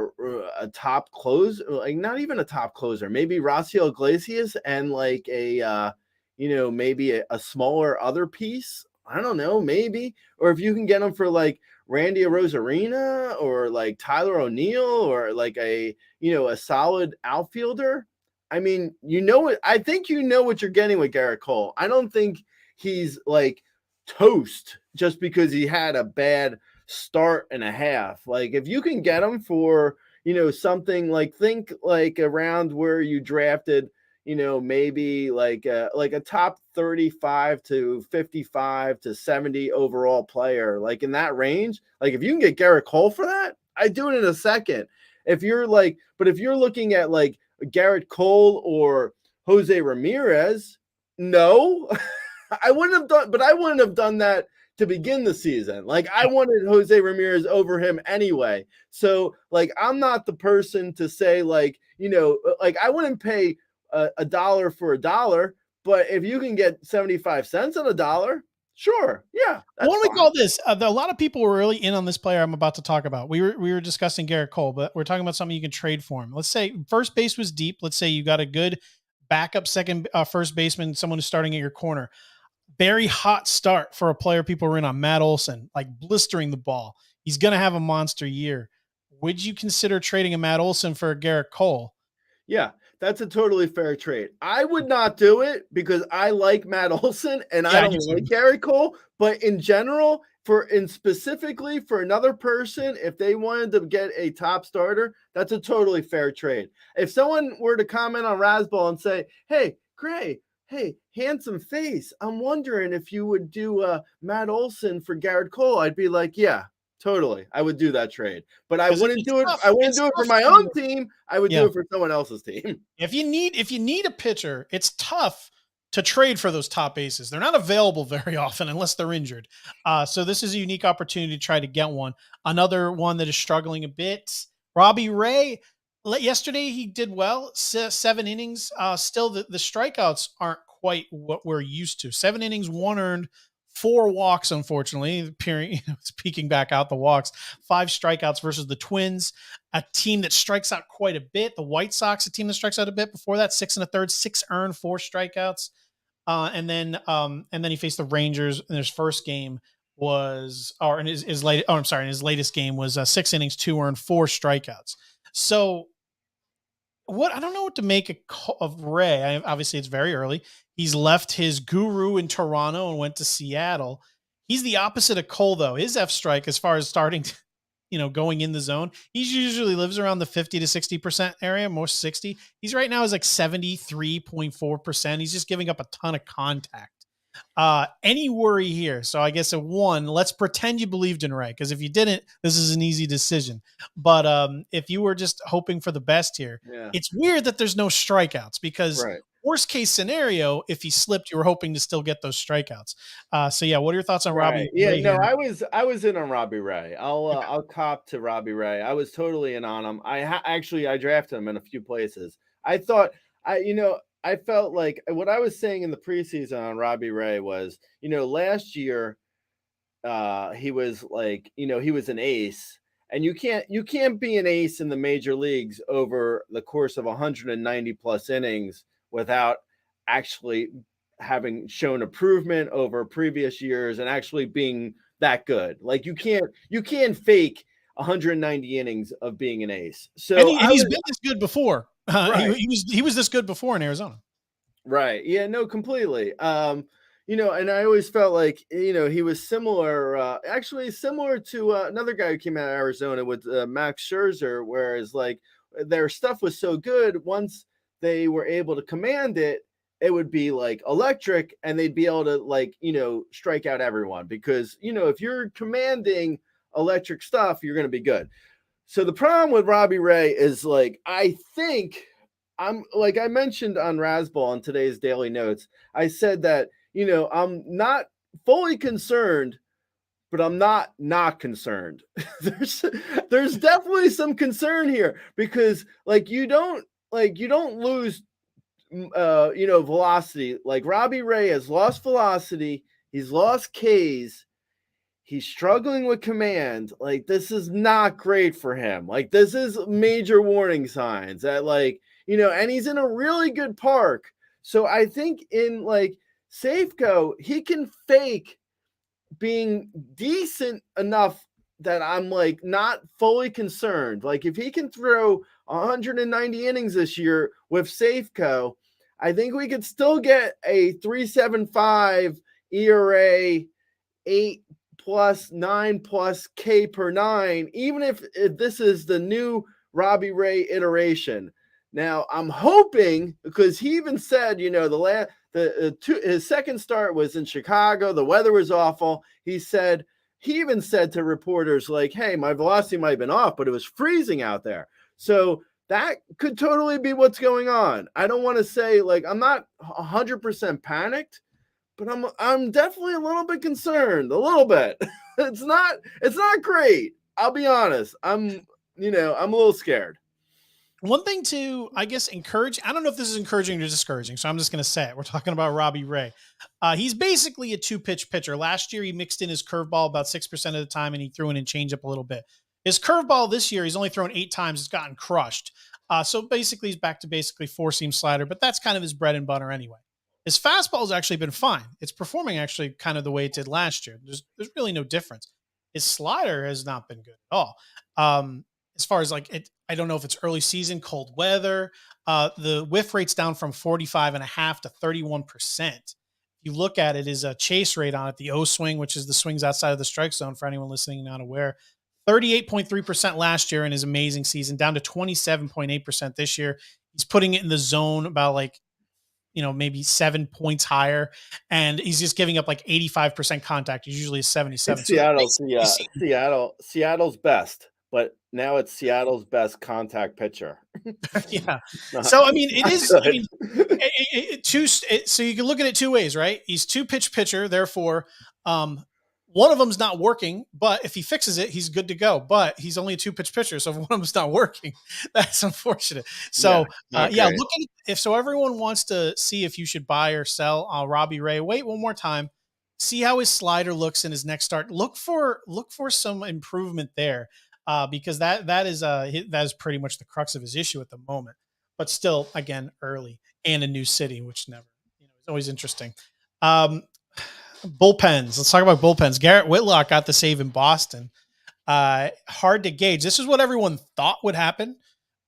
top closer, like not even a top closer, maybe Raciel Iglesias and like a maybe a smaller other piece. I don't know, maybe. Or if you can get him for like Randy Arozarena or like Tyler O'Neill or like a solid outfielder. I mean, I think what you're getting with Gerrit Cole. I don't think he's like toast just because he had a bad start and a half. Like if you can get him for, something like, think like around where you drafted, maybe like a top 35 to 55 to 70 overall player, like in that range. Like if you can get Gerrit Cole for that, I'd do it in a second. But if you're looking at like Gerrit Cole or Jose Ramirez, no, I wouldn't have done that to begin the season. Like I wanted Jose Ramirez over him anyway. So like, I'm not the person to say like, like I wouldn't pay a dollar for a dollar, but if you can get 75 cents on a dollar, sure. Yeah. What do we call this? A lot of people were really in on this player I'm about to talk about. We were discussing Gerrit Cole, but we're talking about something you can trade for him. Let's say first base was deep. Let's say you got a good backup first baseman, someone who's starting at your corner. Very hot start for a player people were in on, Matt Olson, like blistering the ball. He's going to have a monster year. Would you consider trading a Matt Olson for a Gerrit Cole? Yeah, that's a totally fair trade. I would not do it because I like Matt Olson and I don't like Gerrit Cole. But in general, specifically for another person, if they wanted to get a top starter, that's a totally fair trade. If someone were to comment on Razzball and say, "Hey, Gray, hey, handsome face, I'm wondering if you would do Matt Olson for Gerrit Cole," I'd be like, yeah, totally. I would do that trade. But I wouldn't do it. I wouldn't do it for my own team. I would do it for someone else's team. If you need a pitcher, it's tough to trade for those top aces. They're not available very often unless they're injured. So this is a unique opportunity to try to get one. Another one that is struggling a bit, Robbie Ray. Yesterday he did well, 7 innings. Still, the strikeouts aren't quite what we're used to. 7 innings, 1 earned, 4 walks. Unfortunately, peeking back out the walks. 5 strikeouts versus the Twins, a team that strikes out quite a bit. The White Sox, a team that strikes out a bit. Before that, 6 1/3, 6 earned, 4 strikeouts. And then he faced the Rangers in his first game in his latest game was 6 innings, 2 earned, 4 strikeouts. So I don't know what to make of Ray. Obviously, it's very early. He's left his guru in Toronto and went to Seattle. He's the opposite of Cole, though. His F strike, as far as starting, going in the zone, he usually lives around the 50 to 60% area, most 60. He's right now is like 73.4%. He's just giving up a ton of contact. Any worry here? So I guess let's pretend you believed in Ray, because if you didn't, this is an easy decision. But if you were just hoping for the best here, It's weird that there's no strikeouts, because worst case scenario, if he slipped, you were hoping to still get those strikeouts. What are your thoughts on Robbie? Yeah, no, I was in on Robbie Ray. I'll cop to Robbie Ray. I was totally in on him. I drafted him in a few places. I thought I felt like what I was saying in the preseason on Robbie Ray was, last year he was like, he was an ace, and you can't be an ace in the major leagues over the course of 190 plus innings without actually having shown improvement over previous years and actually being that good. Like you can't fake 190 innings of being an ace. So he's been this good before. He was this good before in Arizona. Right. Yeah, no, completely. And I always felt like, he was similar, actually similar to another guy who came out of Arizona with Max Scherzer, whereas like their stuff was so good. Once they were able to command it, it would be like electric, and they'd be able to like, strike out everyone, because, if you're commanding electric stuff, you're going to be good. So the problem with Robbie Ray is like, I think I'm like I mentioned on Razzball in today's Daily Notes, I said that, I'm not fully concerned, but I'm not concerned. There's definitely some concern here, because like you don't lose velocity. Like Robbie Ray has lost velocity, he's lost Ks, he's struggling with command. Like this is not great for him. Like this is major warning signs that like, and he's in a really good park. So I think in like Safeco, he can fake being decent enough that I'm like not fully concerned. Like if he can throw 190 innings this year with Safeco, I think we could still get a 3.75 ERA, 8+, 9+ K per 9, even if this is the new Robbie Ray iteration. Now I'm hoping, because he even said, his second start was in Chicago. The weather was awful. He even said to reporters like, hey, my velocity might have been off, but it was freezing out there. So that could totally be what's going on. I don't want to say, like, I'm not 100% panicked, but I'm definitely a little bit concerned, a little bit. It's not great. I'll be honest. I'm a little scared. One thing to, I guess, encourage, I don't know if this is encouraging or discouraging, so I'm just going to say it. We're talking about Robbie Ray. He's basically a 2-pitch pitcher. Last year, he mixed in his curveball about 6% of the time, and he threw in a changeup a little bit. His curveball this year, he's only thrown 8 times. It's gotten crushed. So basically, he's back to basically 4-seam slider, but that's kind of his bread and butter anyway. His fastball has actually been fine. It's performing actually kind of the way it did last year. There's really no difference. His slider has not been good at all. As far as like it, I don't know if it's early season, cold weather. The whiff rate's down from 45.5 to 31%. If you look at it, is a chase rate on it, the O swing, which is the swings outside of the strike zone for anyone listening not aware. 38.3% last year in his amazing season, down to 27.8% this year. He's putting it in the zone about like, maybe 7 points higher, and he's just giving up like 85% contact. He's usually 77. Seattle's best, but now it's Seattle's best contact pitcher. Yeah. So, I mean, it is, so you can look at it 2 ways, right? He's 2-pitch pitcher. Therefore, one of them's not working, but if he fixes it, he's good to go. But he's only a 2-pitch pitcher. So if one of them's not working, that's unfortunate. So look at it. If so, everyone wants to see if you should buy or sell Robbie Ray. Wait one more time. See how his slider looks in his next start. Look for some improvement there, because that is pretty much the crux of his issue at the moment. But still, again, early and a new city, which never, is always interesting. Bullpens. Let's talk about bullpens. Gerrit Whitlock got the save in Boston. Hard to gauge. This is what everyone thought would happen.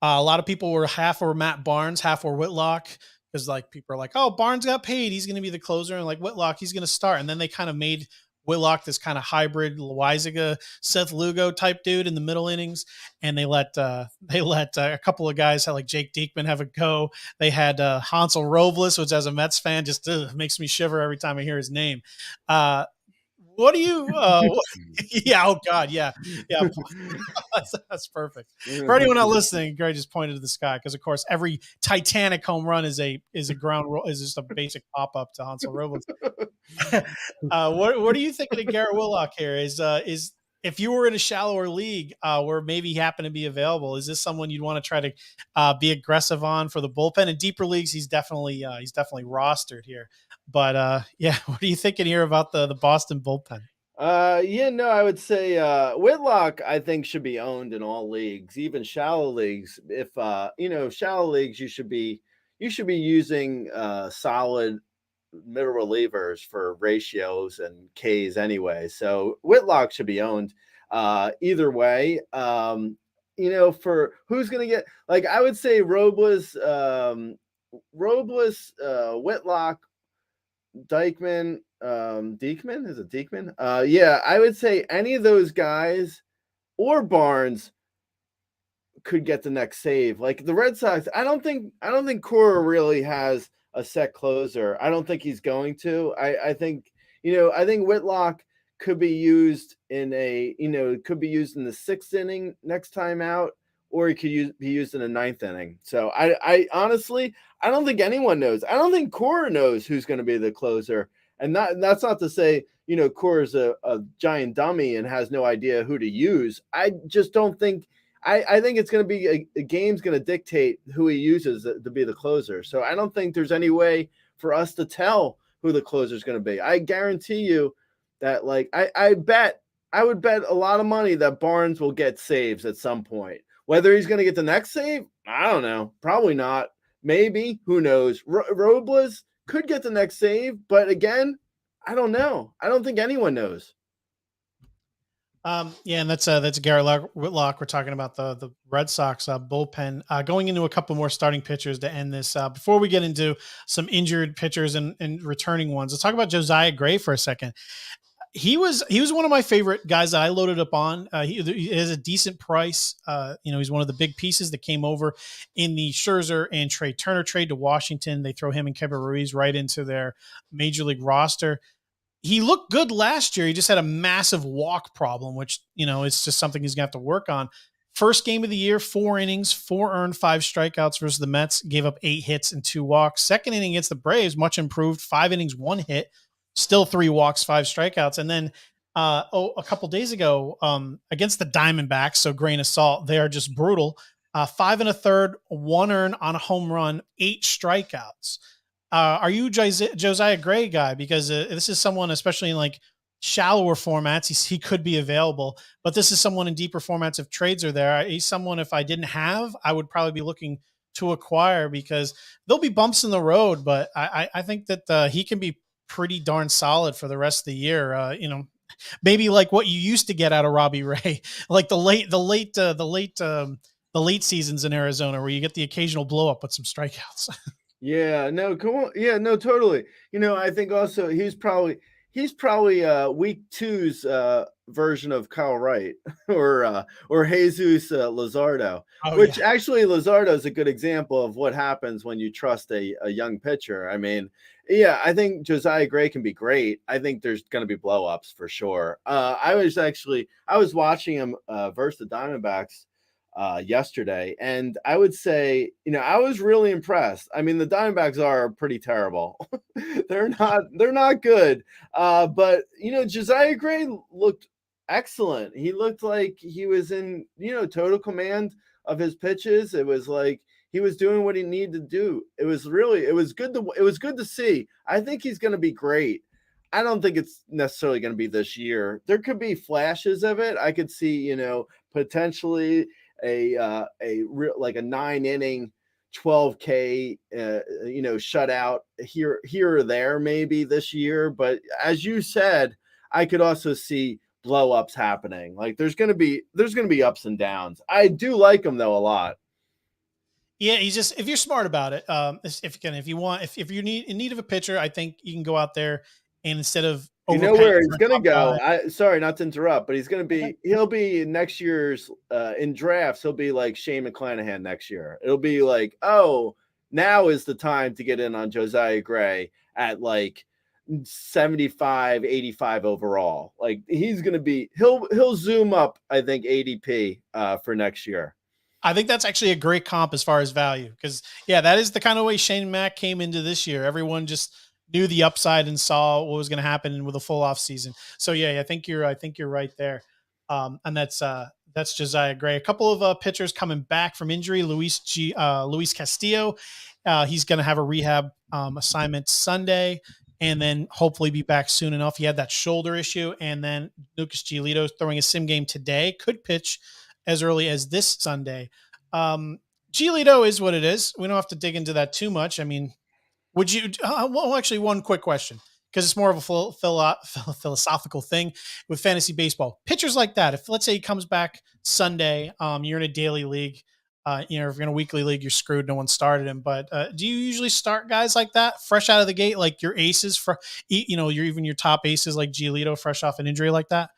A lot of people were half or Matt Barnes, half or Whitlock, because like people are like, oh, Barnes got paid, he's going to be the closer, and like Whitlock, he's going to start. And then they kind of made Whitlock this kind of hybrid Loizaga, Seth Lugo type dude in the middle innings, and they let a couple of guys like Jake Diekman have a go. They had Hansel Robles, which as a Mets fan just makes me shiver every time I hear his name. What do you? Yeah. Oh God. Yeah. Yeah. That's perfect. For anyone not listening, Gray just pointed to the sky because, of course, every Titanic home run is a ground roll, is just a basic pop up to Hansel Robles. What are you thinking of Gerrit Whitlock here? Is if you were in a shallower league where maybe he happened to be available, is this someone you'd want to try to be aggressive on for the bullpen? In deeper leagues, he's definitely rostered here. But what are you thinking here about the Boston bullpen? I would say Whitlock, I think, should be owned in all leagues, even shallow leagues. If shallow leagues, you should be using solid middle relievers for ratios and Ks anyway. So Whitlock should be owned either way. For who's going to get, like, I would say Robles, Whitlock, Diekman, is it Diekman? I would say any of those guys or Barnes could get the next save. Like the Red Sox, I don't think Cora really has a set closer. I don't think he's going to. I think Whitlock could be used in the 6th inning next time out, or he could be used in the 9th inning. So I honestly, I don't think anyone knows. I don't think Cora knows who's going to be the closer. And that's not to say, Cora's a giant dummy and has no idea who to use. I just don't think – I think it's going to be a game's going to dictate who he uses to be the closer. So I don't think there's any way for us to tell who the closer is going to be. I guarantee you that, like, I would bet a lot of money that Barnes will get saves at some point. Whether he's going to get the next save, I don't know. Probably not. Maybe. Who knows? Robles could get the next save, but again, I don't know. I don't think anyone knows. Yeah, and that's Gerrit Whitlock. We're talking about the Red Sox bullpen. Going into a couple more starting pitchers to end this. Before we get into some injured pitchers and returning ones, let's talk about Josiah Gray for a second. He was one of my favorite guys that I loaded up on. He has a decent price. He's one of the big pieces that came over in the Scherzer and Trey Turner trade to Washington. They throw him and Kevin Ruiz right into their major league roster. He looked good last year. He just had a massive walk problem, which, it's just something he's going to have to work on. First game of the year, 4 innings, 4 earned, 5 strikeouts versus the Mets, gave up 8 hits and 2 walks. Second inning against the Braves, much improved, 5 innings, 1 hit, still 3 walks, 5 strikeouts. And then a couple days ago against the Diamondbacks, so grain of salt, they are just brutal. 5 1/3, 1 earned on a home run, 8 strikeouts. Are you Josiah Gray guy? Because this is someone, especially in like shallower formats, he could be available, but this is someone in deeper formats. If trades are there, he's someone, if I didn't have, I would probably be looking to acquire, because there'll be bumps in the road, but I think that he can be pretty darn solid for the rest of the year. Maybe like what you used to get out of Robbie Ray, like the late seasons in Arizona, where you get the occasional blow up with some strikeouts. Yeah, no, come on. Yeah, no, totally. I think also he's probably week 2's version of Kyle Wright or Jesus Luzardo, which actually Luzardo is a good example of what happens when you trust a young pitcher. I mean, yeah, I think Josiah Gray can be great. I think there's going to be blow-ups for sure. I was watching him versus the Diamondbacks yesterday, and I would say, I was really impressed. I mean, the Diamondbacks are pretty terrible. they're not good. But Josiah Gray looked excellent. He looked like he was in, total command of his pitches. It was like he was doing what he needed to do. It was good to see. I think he's going to be great. I don't think it's necessarily going to be this year. There could be flashes of it. I could see, potentially a 9-inning 12K shutout here or there maybe this year, but as you said, I could also see blow-ups happening. Like there's going to be ups and downs. I do like him though a lot. Yeah, he's just, if you're smart about it, if you're in need of a pitcher, I think you can go out there and instead of where he's going to go. Sorry not to interrupt, but he'll be next year's in drafts. He'll be like Shane McClanahan next year. It'll be like, oh, now is the time to get in on Josiah Gray at like 75, 85 overall. Like he'll zoom up, I think, ADP for next year. I think that's actually a great comp as far as value, because that is the kind of way Shane Mack came into this year. Everyone just knew the upside and saw what was going to happen with a full off season. So I think you're right there. And that's Josiah Gray. A couple of pitchers coming back from injury. Luis Castillo. He's going to have a rehab assignment Sunday, and then hopefully be back soon enough. He had that shoulder issue. And then Lucas Giolito throwing a sim game today, could pitch as early as this Sunday. Giolito is what it is. We don't have to dig into that too much. I mean, would you? Actually, one quick question, because it's more of a philosophical thing with fantasy baseball. Pitchers like that, if let's say he comes back Sunday, you're in a daily league, if you're in a weekly league, you're screwed. No one started him. But do you usually start guys like that fresh out of the gate, like your aces, your top aces like Giolito, fresh off an injury like that?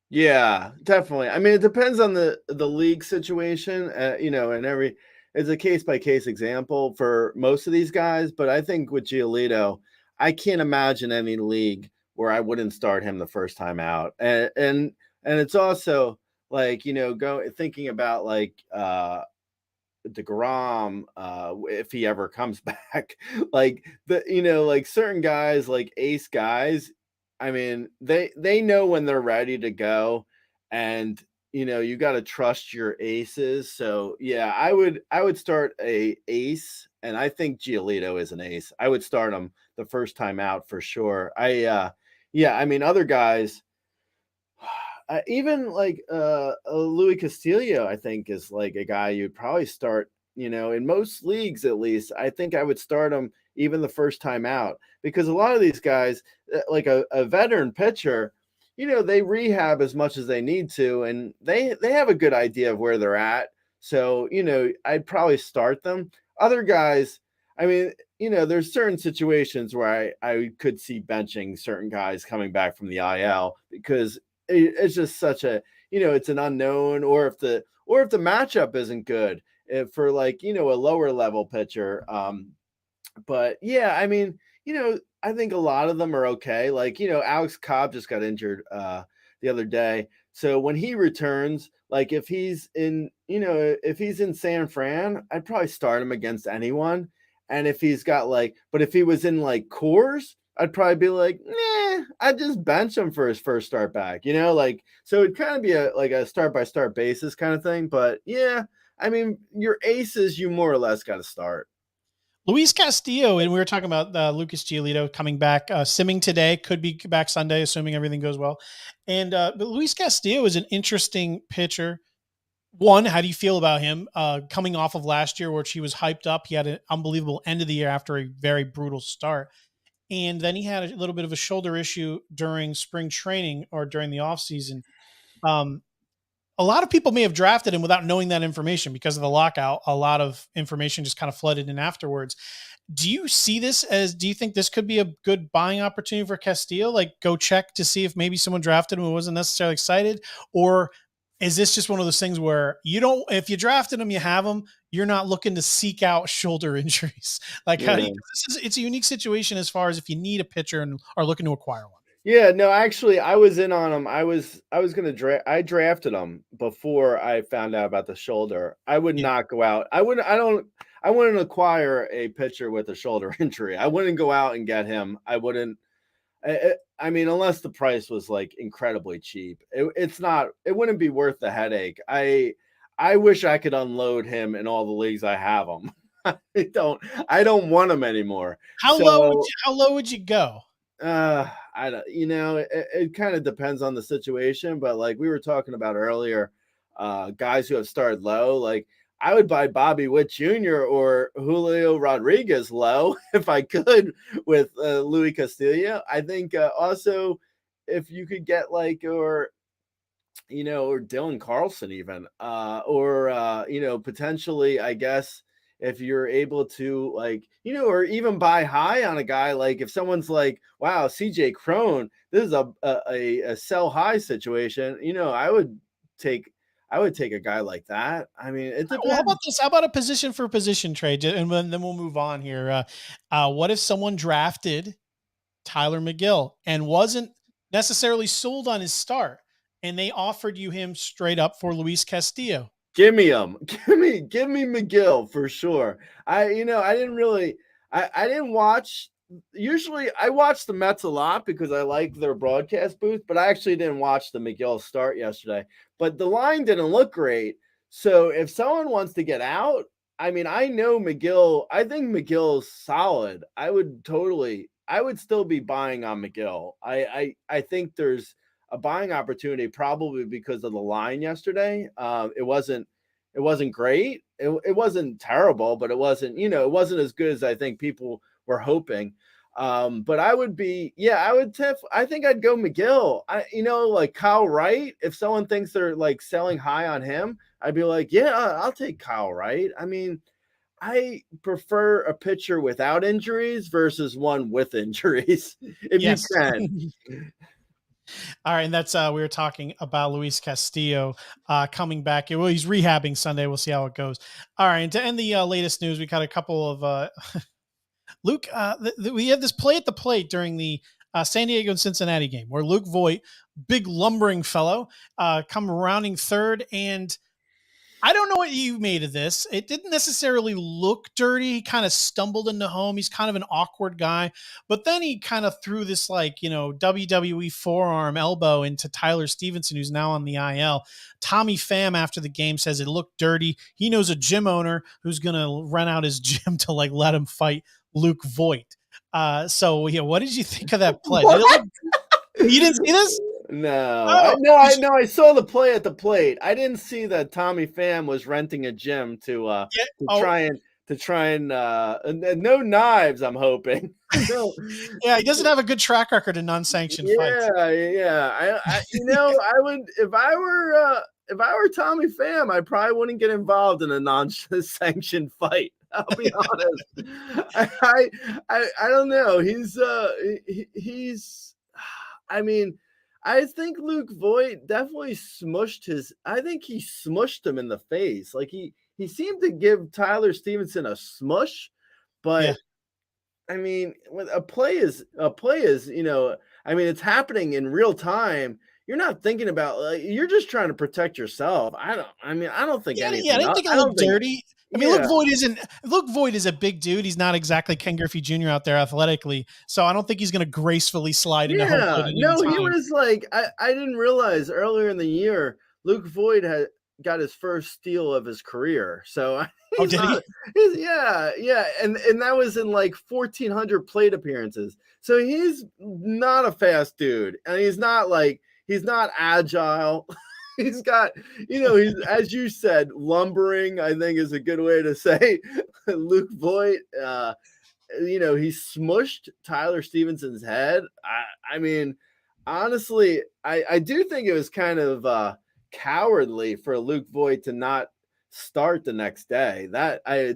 Yeah, definitely. I mean, it depends on the league situation, and it's a case-by-case example for most of these guys, but I think with Giolito, I can't imagine any league where I wouldn't start him the first time out. And it's also like, thinking about like DeGrom, if he ever comes back, like like certain guys, like ace guys, I mean, they know when they're ready to go, and you got to trust your aces. So yeah, I would start a ace, and I think Giolito is an ace. I would start him the first time out for sure. I mean, other guys, even like Louis Castillo, I think is like a guy you'd probably start. In most leagues, at least, I think I would start him even the first time out, because a lot of these guys, like a veteran pitcher, they rehab as much as they need to, and they have a good idea of where they're at. So, I'd probably start them. Other guys, I mean, there's certain situations where I could see benching certain guys coming back from the IL, because it's just such a, it's an unknown, or if the matchup isn't good for like, a lower level pitcher. But yeah, I mean, I think a lot of them are okay. Like, Alex Cobb just got injured the other day. So when he returns, like if he's in San Fran, I'd probably start him against anyone. And if he's got but if he was in like Coors, I'd probably be like, nah, I'd just bench him for his first start back, so it'd kind of be a start by start basis kind of thing. But yeah, I mean, your aces, you more or less got to start. Luis Castillo, and we were talking about Lucas Giolito coming back, simming today, could be back Sunday, assuming everything goes well. And but Luis Castillo is an interesting pitcher. One, how do you feel about him coming off of last year, which he was hyped up? He had an unbelievable end of the year after a very brutal start. And then he had a little bit of a shoulder issue during spring training or during the offseason. A lot of people may have drafted him without knowing that information because of the lockout. A lot of information just kind of flooded in afterwards. Do you see this do you think this could be a good buying opportunity for Castillo? Like, go check to see if maybe someone drafted him who wasn't necessarily excited? Or is this just one of those things where if you drafted him, you have him, you're not looking to seek out shoulder injuries? Like, it's a unique situation as far as if you need a pitcher and are looking to acquire one. Yeah, no, actually, I was in on him. I was going to I drafted him before I found out about the shoulder. I would not go out. I wouldn't acquire a pitcher with a shoulder injury. I wouldn't go out and get him. I wouldn't. I mean, unless the price was like incredibly cheap, it wouldn't be worth the headache. I wish I could unload him in all the leagues I have him. I don't want him anymore. How low would you go? I don't, it kind of depends on the situation, but like we were talking about earlier, guys who have started low, like I would buy Bobby Witt Jr. or Julio Rodriguez low if I could with Luis Castillo. I think also if you could get or Dylan Carlson even, or potentially, I guess, if you're able to or even buy high on a guy, like if someone's like, wow, CJ Cron, this is a sell high situation, I would take a guy like that. I mean, it depends. Well, how about this? How about a position for position trade? And then we'll move on here. What if someone drafted Tyler McGill and wasn't necessarily sold on his start, and they offered you him straight up for Luis Castillo? Give me him. Give me McGill for sure. I didn't watch. Usually I watch the Mets a lot because I like their broadcast booth, but I actually didn't watch the McGill start yesterday. But the line didn't look great. So if someone wants to get out, I mean, I know McGill. I think McGill's solid. I would still be buying on McGill. I think there's a buying opportunity probably because of the line yesterday. It wasn't great. It wasn't terrible, but it wasn't, it wasn't as good as I think people were hoping. But I would think I'd go McGill. Like Kyle Wright, if someone thinks they're like selling high on him, I'd be like, yeah, I'll take Kyle Wright. I mean, I prefer a pitcher without injuries versus one with injuries. If you can. All right, and that's we were talking about Luis Castillo coming back. Well, he's rehabbing Sunday. We'll see how it goes. All right, and to end the latest news, we got a couple of Luke. We had this play at the plate during the San Diego and Cincinnati game where Luke Voigt, big lumbering fellow, come rounding third, and I don't know what you made of this. It didn't necessarily look dirty. He kind of stumbled into home. He's kind of an awkward guy. But then he kind of threw this WWE forearm elbow into Tyler Stevenson, who's now on the IL. Tommy Pham after the game says it looked dirty. He knows a gym owner who's going to rent out his gym to let him fight Luke Voigt. What did you think of that play? You didn't see this? No, I saw the play at the plate. I didn't see that Tommy Pham was renting a gym to try and to try and no knives, I'm hoping. No. Yeah, he doesn't have a good track record in non-sanctioned fights. Yeah. I I would if I were Tommy Pham, I probably wouldn't get involved in a non-sanctioned fight. I'll be honest. I don't know. He's I mean, I think Luke Voigt definitely I think he smushed him in the face. Like he seemed to give Tyler Stevenson a smush, but Yeah. I mean, when a play is, I mean, it's happening in real time. You're not thinking about, you're just trying to protect yourself. I don't think anything. I didn't think it looked dirty. I mean, Luke Voigt is a big dude. He's not exactly Ken Griffey Jr. out there athletically, so I don't think he's going to gracefully slide into home plate. No, he was like, I didn't realize earlier in the year, Luke Voigt had got his first steal of his career. So and that was in like 1,400 plate appearances. So he's not a fast dude, and he's not agile. He's got, he's, as you said, lumbering, I think is a good way to say Luke Voigt. He smushed Tyler Stevenson's head. I mean, honestly, I do think it was kind of cowardly for Luke Voigt to not start the next day.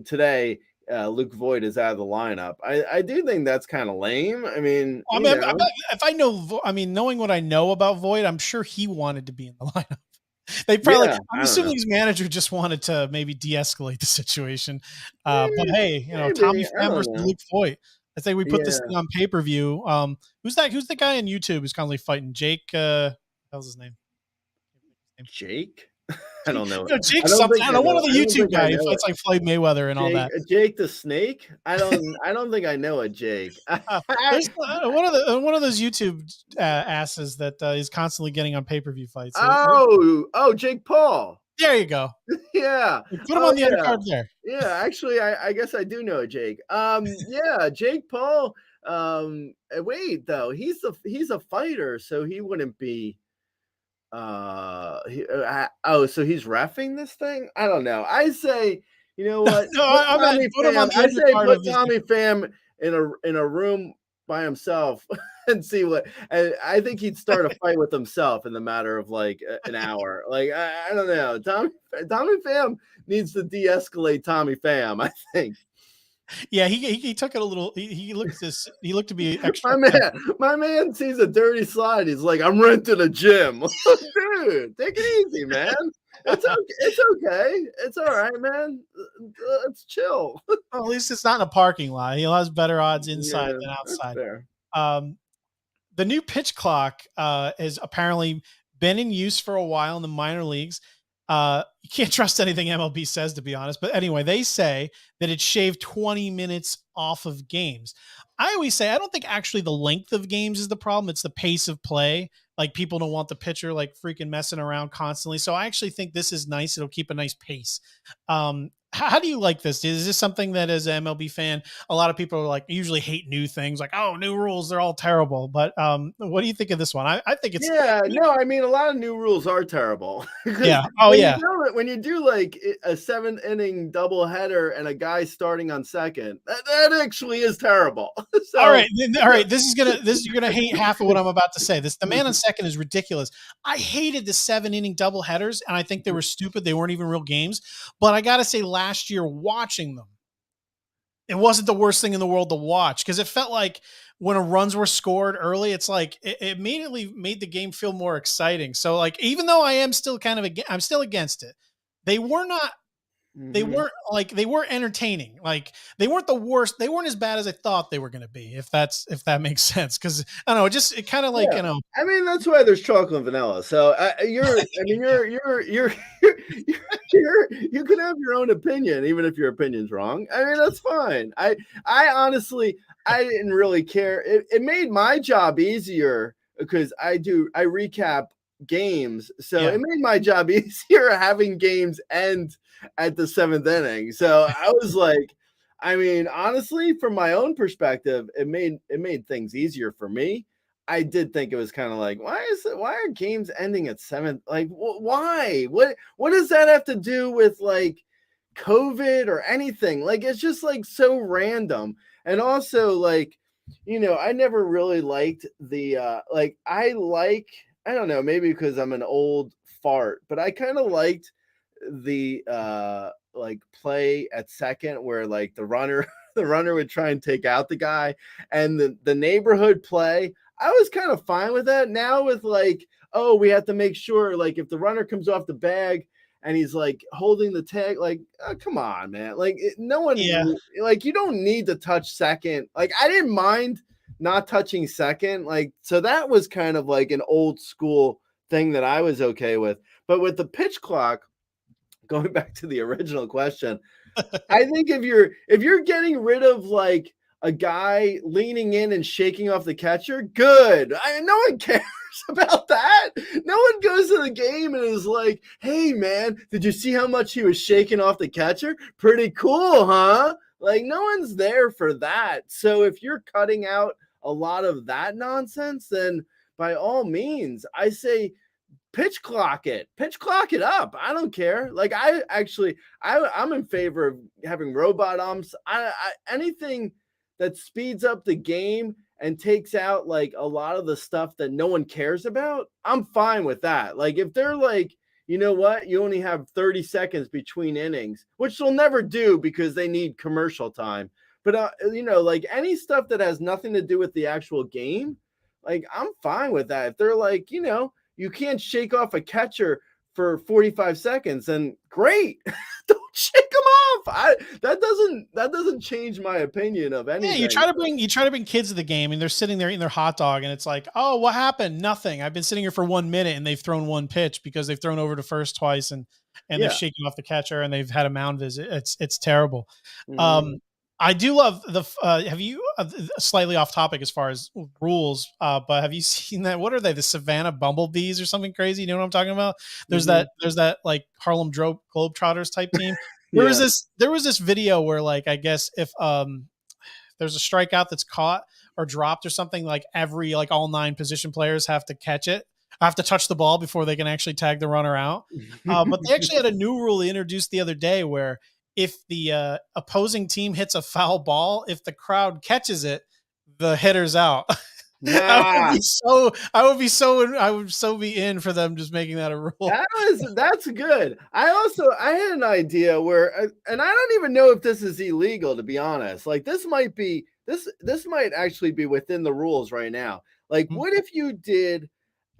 Today Luke Voigt is out of the lineup. I do think that's kind of lame. I mean, if I know, knowing what I know about Voigt, I'm sure he wanted to be in the lineup. They probably, I'm assuming his manager just wanted to maybe de-escalate the situation. But hey, Tommy Pham versus Luke Voigt. I think we put this thing on pay-per-view. Who's the guy on YouTube who's constantly fighting? Jake, how's his name? Jake? I don't know. Jake something. I don't know. One of the YouTube guys who fights like Floyd Mayweather and all that. Jake the Snake? I don't think I know a Jake. There's one of those YouTube asses that is constantly getting on pay-per-view fights. Jake Paul. There you go. Yeah. Put him on the undercard there. Yeah, actually, I guess I do know a Jake. Jake Paul. Wait, though, he's a fighter, so he wouldn't be. So he's reffing this thing? I don't know. I say, you know what? I say put Tommy Pham in a room by himself and see what. And I think he'd start a fight with himself in the matter of like an hour. Like I don't know. Tommy Pham needs to de-escalate Tommy Pham, I think. Yeah, he took it a little. He looked to be extra. My man sees a dirty slide. He's like, I'm renting a gym. Dude, take it easy, man. It's okay. It's all right, man. Let's chill. Well, at least it's not in a parking lot. He has better odds inside than outside. The new pitch clock has apparently been in use for a while in the minor leagues. You can't trust anything MLB says, to be honest. But anyway, they say that it shaved 20 minutes off of games. I always say, I don't think actually the length of games is the problem. It's the pace of play. Like, people don't want the pitcher like freaking messing around constantly. So I actually think this is nice. It'll keep a nice pace. How do you like this? Is this something that, as an MLB fan, a lot of people are like, usually hate new things, like, oh, new rules, they're all terrible. But what do you think of this one? I think it's a lot of new rules are terrible. Yeah. When you do like a 7-inning doubleheader and a guy starting on second, that actually is terrible. So, all right. You're gonna hate half of what I'm about to say. The man on second is ridiculous. I hated the 7-inning doubleheaders, and I think they were stupid. They weren't even real games. But I gotta say, last year watching them, it wasn't the worst thing in the world to watch, because it felt like when runs were scored early, it's like it immediately made the game feel more exciting. So like, even though I'm still against it, they were not. They weren't they were entertaining. Like, they weren't the worst. They weren't as bad as I thought they were going to be, if that makes sense. Cause I don't know, it kind of like, I mean, that's why there's chocolate and vanilla. So you can have your own opinion, even if your opinion's wrong. I mean, that's fine. I honestly, I didn't really care. It made my job easier because I recap games. So it made my job easier having games end at the 7th inning. So I was like, I mean, honestly, from my own perspective, it made things easier for me. I did think it was kind of like, why are games ending at 7th? Like, why? What does that have to do with like COVID or anything. Like, it's just like so random. And also, like, I never really liked the I don't know, maybe because I'm an old fart, but I kind of liked the like play at second where like the runner the runner would try and take out the guy, and the neighborhood play. I was kind of fine with that. Now with like, oh, we have to make sure, like, if the runner comes off the bag and he's like holding the tag, like, oh, come on, man. Like, no one, like, you don't need to touch second. Like, I didn't mind not touching second. Like, so that was kind of like an old school thing that I was okay with. But with the pitch clock, going back to the original question, I think if you're getting rid of like a guy leaning in and shaking off the catcher, good. No one cares about that. No one goes to the game and is like, hey man, did you see how much he was shaking off the catcher? Pretty cool, huh? Like, no one's there for that. So if you're cutting out a lot of that nonsense, then by all means, I say pitch clock it up. I don't care. Like, I'm in favor of having robot umps. Anything that speeds up the game and takes out like a lot of the stuff that no one cares about, I'm fine with that. Like, if they're like, you know what, you only have 30 seconds between innings, which they'll never do because they need commercial time. But like any stuff that has nothing to do with the actual game, like, I'm fine with that. If they're like, you can't shake off a catcher for 45 seconds, and great. Don't shake them off. That doesn't change my opinion of anything. Yeah, you try to bring kids to the game, and they're sitting there eating their hot dog, and it's like, oh, what happened? Nothing. I've been sitting here for 1 minute, and they've thrown one pitch because they've thrown over to first twice, and they're shaking off the catcher, and they've had a mound visit. It's terrible. Mm-hmm. I do love have you slightly off topic as far as rules, but have you seen that? What are they? The Savannah Bumblebees or something crazy? You know what I'm talking about? There's that like Harlem Globetrotters type team. There was this video where, like, I guess if there's a strikeout that's caught or dropped or something, like all 9 position players have to catch it. I have to touch the ball before they can actually tag the runner out. But they actually had a new rule they introduced the other day where if the opposing team hits a foul ball, if the crowd catches it, the hitter's out. I would so be in for them just making that a rule. That's good. I had an idea where, and I don't even know if this is illegal, to be honest. Like, this might actually be within the rules right now. Like, what if you did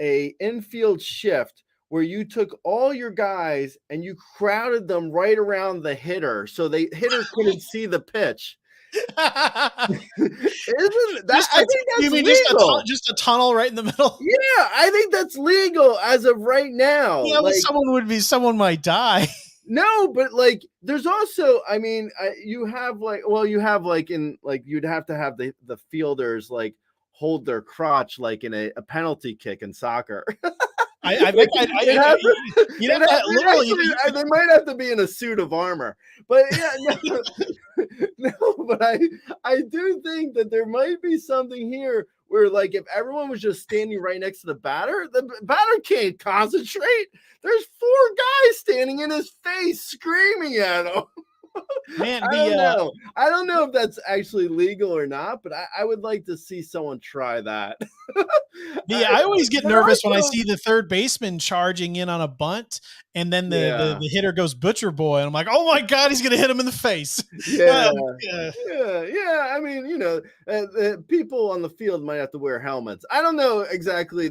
a infield shift where you took all your guys and you crowded them right around the hitter so the hitter couldn't see the pitch? Isn't that? I think that's you mean legal. Just a tunnel right in the middle? Yeah, I think that's legal as of right now. Yeah, like, someone might die. No, but like, there's also, I mean, you have you'd have to have the filders like hold their crotch like in a penalty kick in soccer. I think they might have to be in a suit of armor, but yeah, no, but I do think that there might be something here where, like, if everyone was just standing right next to the batter can't concentrate. There's 4 guys standing in his face screaming at him. Man, I don't know if that's actually legal or not, but I would like to see someone try that. I always get nervous when I see the third baseman charging in on a bunt, and then the hitter goes butcher boy, and I'm like, oh my God, he's going to hit him in the face. Yeah. I mean, people on the field might have to wear helmets. I don't know exactly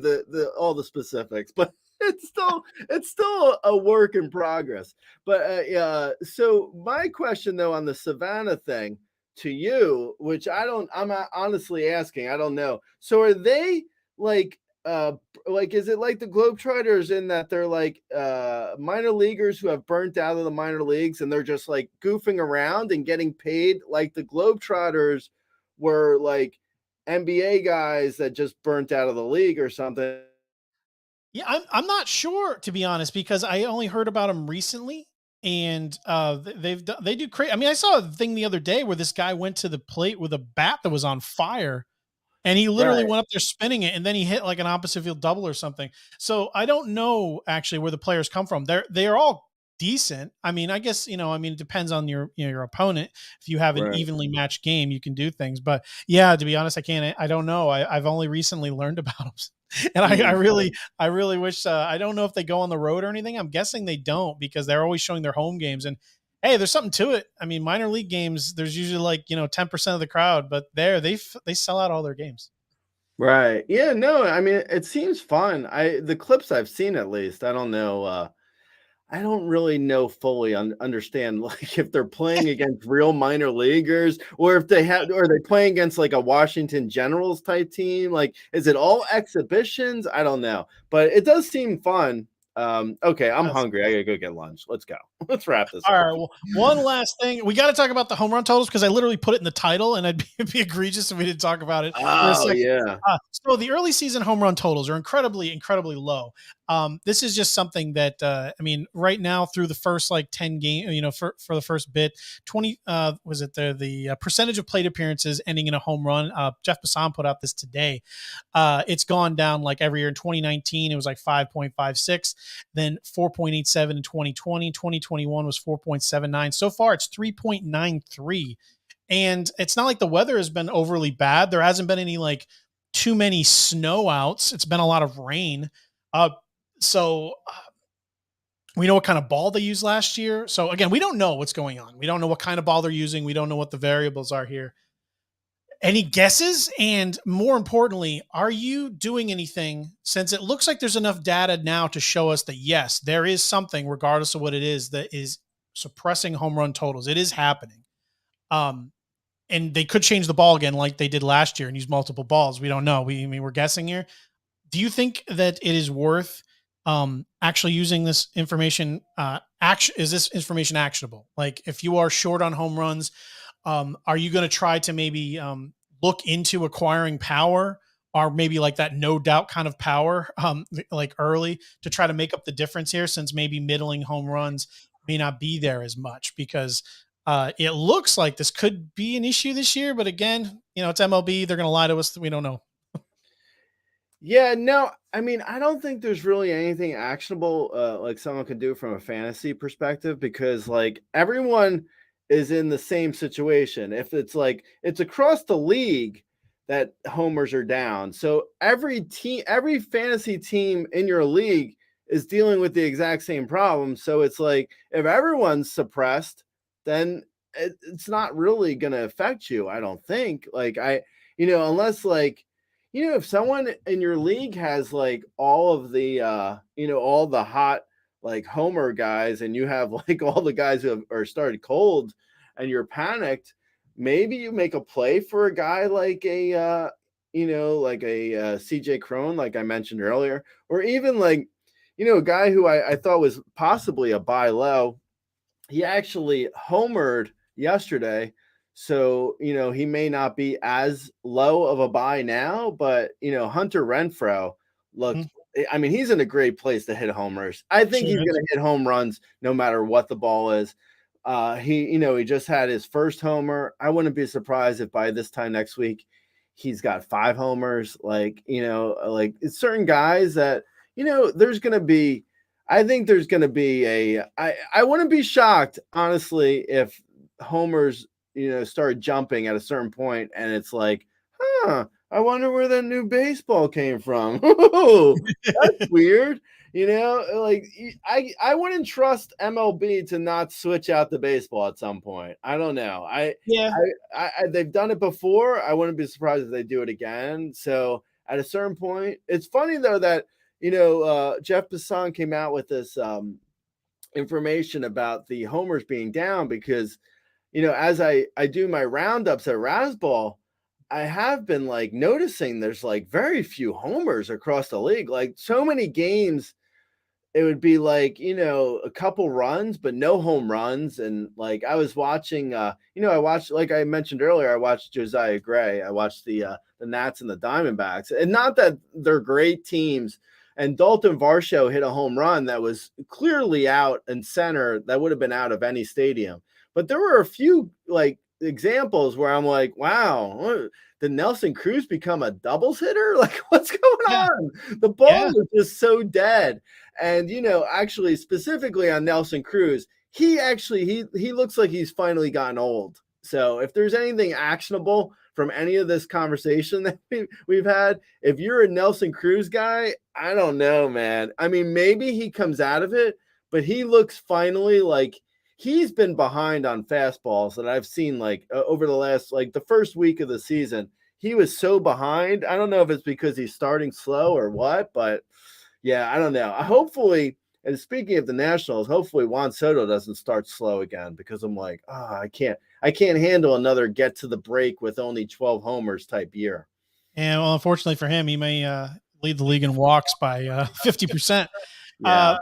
all the specifics, but it's still a work in progress. But so my question though on the Savannah thing to you, which I'm honestly asking, I don't know. So are they like is it like the Globetrotters in that they're like minor leaguers who have burnt out of the minor leagues and they're just like goofing around and getting paid like the Globetrotters were like NBA guys that just burnt out of the league or something? Yeah, I'm not sure, to be honest, because I only heard about them recently, and they do crazy. I mean, I saw a thing the other day where this guy went to the plate with a bat that was on fire, and he literally went up there spinning it, and then he hit like an opposite field double or something. So I don't know actually where the players come from. They're all decent. I mean, I guess, it depends on your opponent. If you have an Right. evenly matched game, you can do things. But yeah, to be honest, I don't know. I've only recently learned about them. And Mm. I really wish, I don't know if they go on the road or anything. I'm guessing they don't because they're always showing their home games. And hey, there's something to it. I mean, minor league games, there's usually like, 10% of the crowd, but they sell out all their games. Right. Yeah, no, I mean, it seems fun. The clips I've seen at least, I don't know, I don't really know fully understand like if they're playing against real minor leaguers or if or are they playing against like a Washington Generals type team? Like, is it all exhibitions? I don't know, but it does seem fun. Okay, I'm hungry. I gotta go get lunch. Let's go. Let's wrap this All up. right. Well, one last thing. We got to talk about the home run totals because I literally put it in the title and it'd be egregious if we didn't talk about it for a Oh second. yeah. So the early season home run totals are incredibly, incredibly low. This is just something that, right now through the first like 10 game, for the first bit, 20, was it the percentage of plate appearances ending in a home run? Jeff Passan put out this today. It's gone down like every year. In 2019, it was like 5.56, then 4.87 in 2020, 2021 was 4.79. So far, it's 3.93. And it's not like the weather has been overly bad. There hasn't been any like too many snow outs. It's been a lot of rain. So we know what kind of ball they used last year. So again, we don't know what's going on. We don't know what kind of ball they're using. We don't know what the variables are here. Any guesses? And more importantly, are you doing anything, since it looks like there's enough data now to show us that yes, there is something, regardless of what it is, that is suppressing home run totals. It is happening. And they could change the ball again like they did last year and use multiple balls. We don't know. We're guessing here. Do you think that it is worth actually using this information? Is this information actionable? Like if you are short on home runs, are you going to try to maybe look into acquiring power, or maybe like that no doubt kind of power, like early, to try to make up the difference here, since maybe middling home runs may not be there as much? Because it looks like this could be an issue this year, but again, it's MLB. They're going to lie to us. We don't know. Yeah, no, I mean, I don't think there's really anything actionable like someone could do from a fantasy perspective, because like everyone is in the same situation. If it's like it's across the league that homers are down. So every fantasy team in your league is dealing with the exact same problem. So it's like if everyone's suppressed, then it's not really going to affect you, I don't think. Like unless like if someone in your league has like all of the all the hot like homer guys, and you have like all the guys who are started cold and you're panicked, maybe you make a play for a guy like a CJ Crone, like I mentioned earlier, or even like a guy who I thought was possibly a buy low. He actually homered yesterday. So, he may not be as low of a buy now, but, Hunter Renfroe looked, I mean, he's in a great place to hit homers. I think he's going to hit home runs no matter what the ball is. He just had his first homer. I wouldn't be surprised if by this time next week, he's got 5 homers. Like, like it's certain guys that, there's going to be, I think there's going to be I wouldn't be shocked, honestly, if homers, start jumping at a certain point and it's like, I wonder where that new baseball came from. That's weird. Like I wouldn't trust MLB to not switch out the baseball at some point. I don't know. They've done it before. I wouldn't be surprised if they do it again. So at a certain point, it's funny though that Jeff Passan came out with this information about the homers being down because, as I do my roundups at Razzball, I have been like noticing there's like very few homers across the league. Like so many games, it would be like, a couple runs, but no home runs. And like I was watching, I watched, like I mentioned earlier, I watched Josiah Gray. I watched the Nats and the Diamondbacks, and not that they're great teams. And Dalton Varsho hit a home run that was clearly out in center that would have been out of any stadium. But there were a few like examples where I'm like, wow, did Nelson Cruz become a doubles hitter? Like, what's going on? The ball was just so dead. And, actually specifically on Nelson Cruz, he looks like he's finally gotten old. So if there's anything actionable from any of this conversation that we've had, if you're a Nelson Cruz guy, I don't know, man. I mean, maybe he comes out of it, but he looks finally like he's been behind on fastballs that I've seen over the last, the first week of the season. He was so behind. I don't know if it's because he's starting slow or what, but yeah, I don't know. Hopefully, and speaking of the Nationals, hopefully Juan Soto doesn't start slow again, because I'm like, I can't handle another get to the break with only 12 homers type year. And well, unfortunately for him, he may lead the league in walks by 50%. But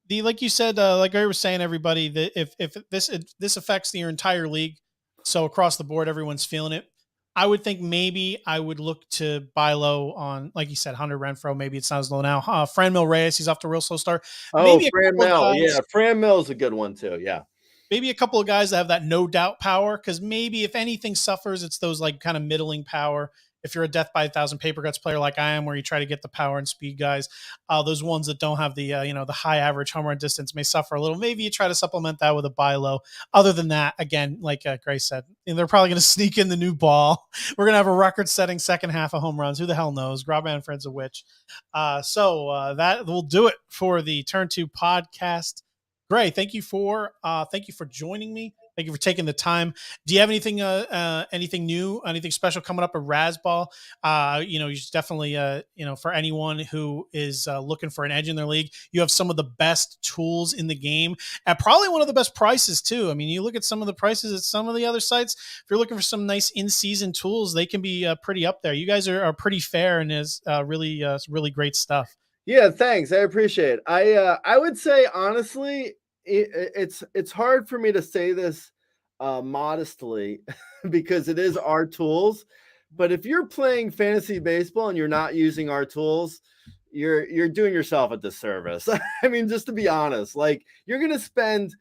like you said, like I was saying, everybody, that if this affects your entire league, so across the board, everyone's feeling it. I would think maybe I would look to buy low on, like you said, Hunter Renfroe. Maybe it's not as low now. Franmil Reyes, he's off to a real slow start. Maybe Franmil. Yeah, Franmil's a good one too. Yeah. Maybe a couple of guys that have that no doubt power, because maybe if anything suffers, it's those kind of middling power. If you're a death by 1,000 paper cuts player like I am, where you try to get the power and speed guys, those ones that don't have the the high average home run distance may suffer a little. Maybe you try to supplement that with a buy low. Other than that, again, like Gray said, they're probably going to sneak in the new ball. We're going to have a record-setting second half of home runs. Who the hell knows? Rob Manfred's a witch. So that will do it for the Turn 2 podcast. Gray, thank you for joining me. Thank you for taking the time. Do you have anything new, anything special coming up at Razzball? You should definitely, for anyone who is looking for an edge in their league, you have some of the best tools in the game at probably one of the best prices too. I mean, you look at some of the prices at some of the other sites. If you're looking for some nice in-season tools, they can be pretty up there. You guys are pretty fair and is really great stuff. Yeah, thanks. I appreciate it. I would say honestly, it's hard for me to say this modestly because it is our tools. But if you're playing fantasy baseball and you're not using our tools, you're doing yourself a disservice. I mean, just to be honest, like, you're going to spend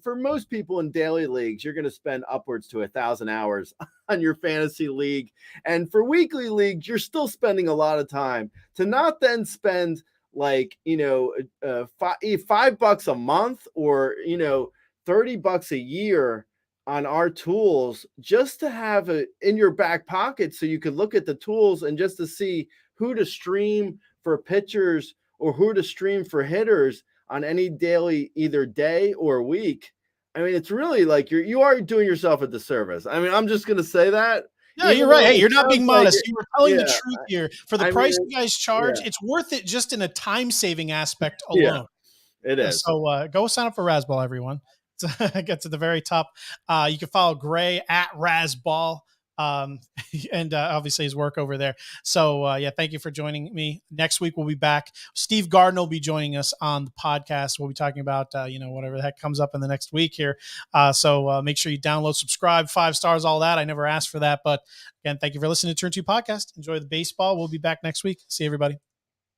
for most people in daily leagues, you're going to spend upwards to 1,000 hours on your fantasy league. And for weekly leagues, you're still spending a lot of time to not then spend $5 a month or, $30 a year on our tools, just to have it in your back pocket so you could look at the tools and just to see who to stream for pitchers or who to stream for hitters on any daily, either day or week. I mean, it's really like you are doing yourself a disservice. I mean, I'm just going to say that. No, you're right. Hey, you're not being modest. You were telling the truth here. For the price you guys charge, it's worth it just in a time-saving aspect alone. Yeah, it is. So go sign up for Razzball, everyone. Get to the very top. You can follow Gray at Razzball. And obviously his work over there. So thank you for joining me. Next week we'll be back. Steve Gardner will be joining us on the podcast. We'll be talking about whatever the heck comes up in the next week here. So make sure you download, subscribe, 5 stars, all that. I never asked for that, but again, thank you for listening to Turn 2 Podcast. Enjoy the baseball. We'll be back next week. See everybody.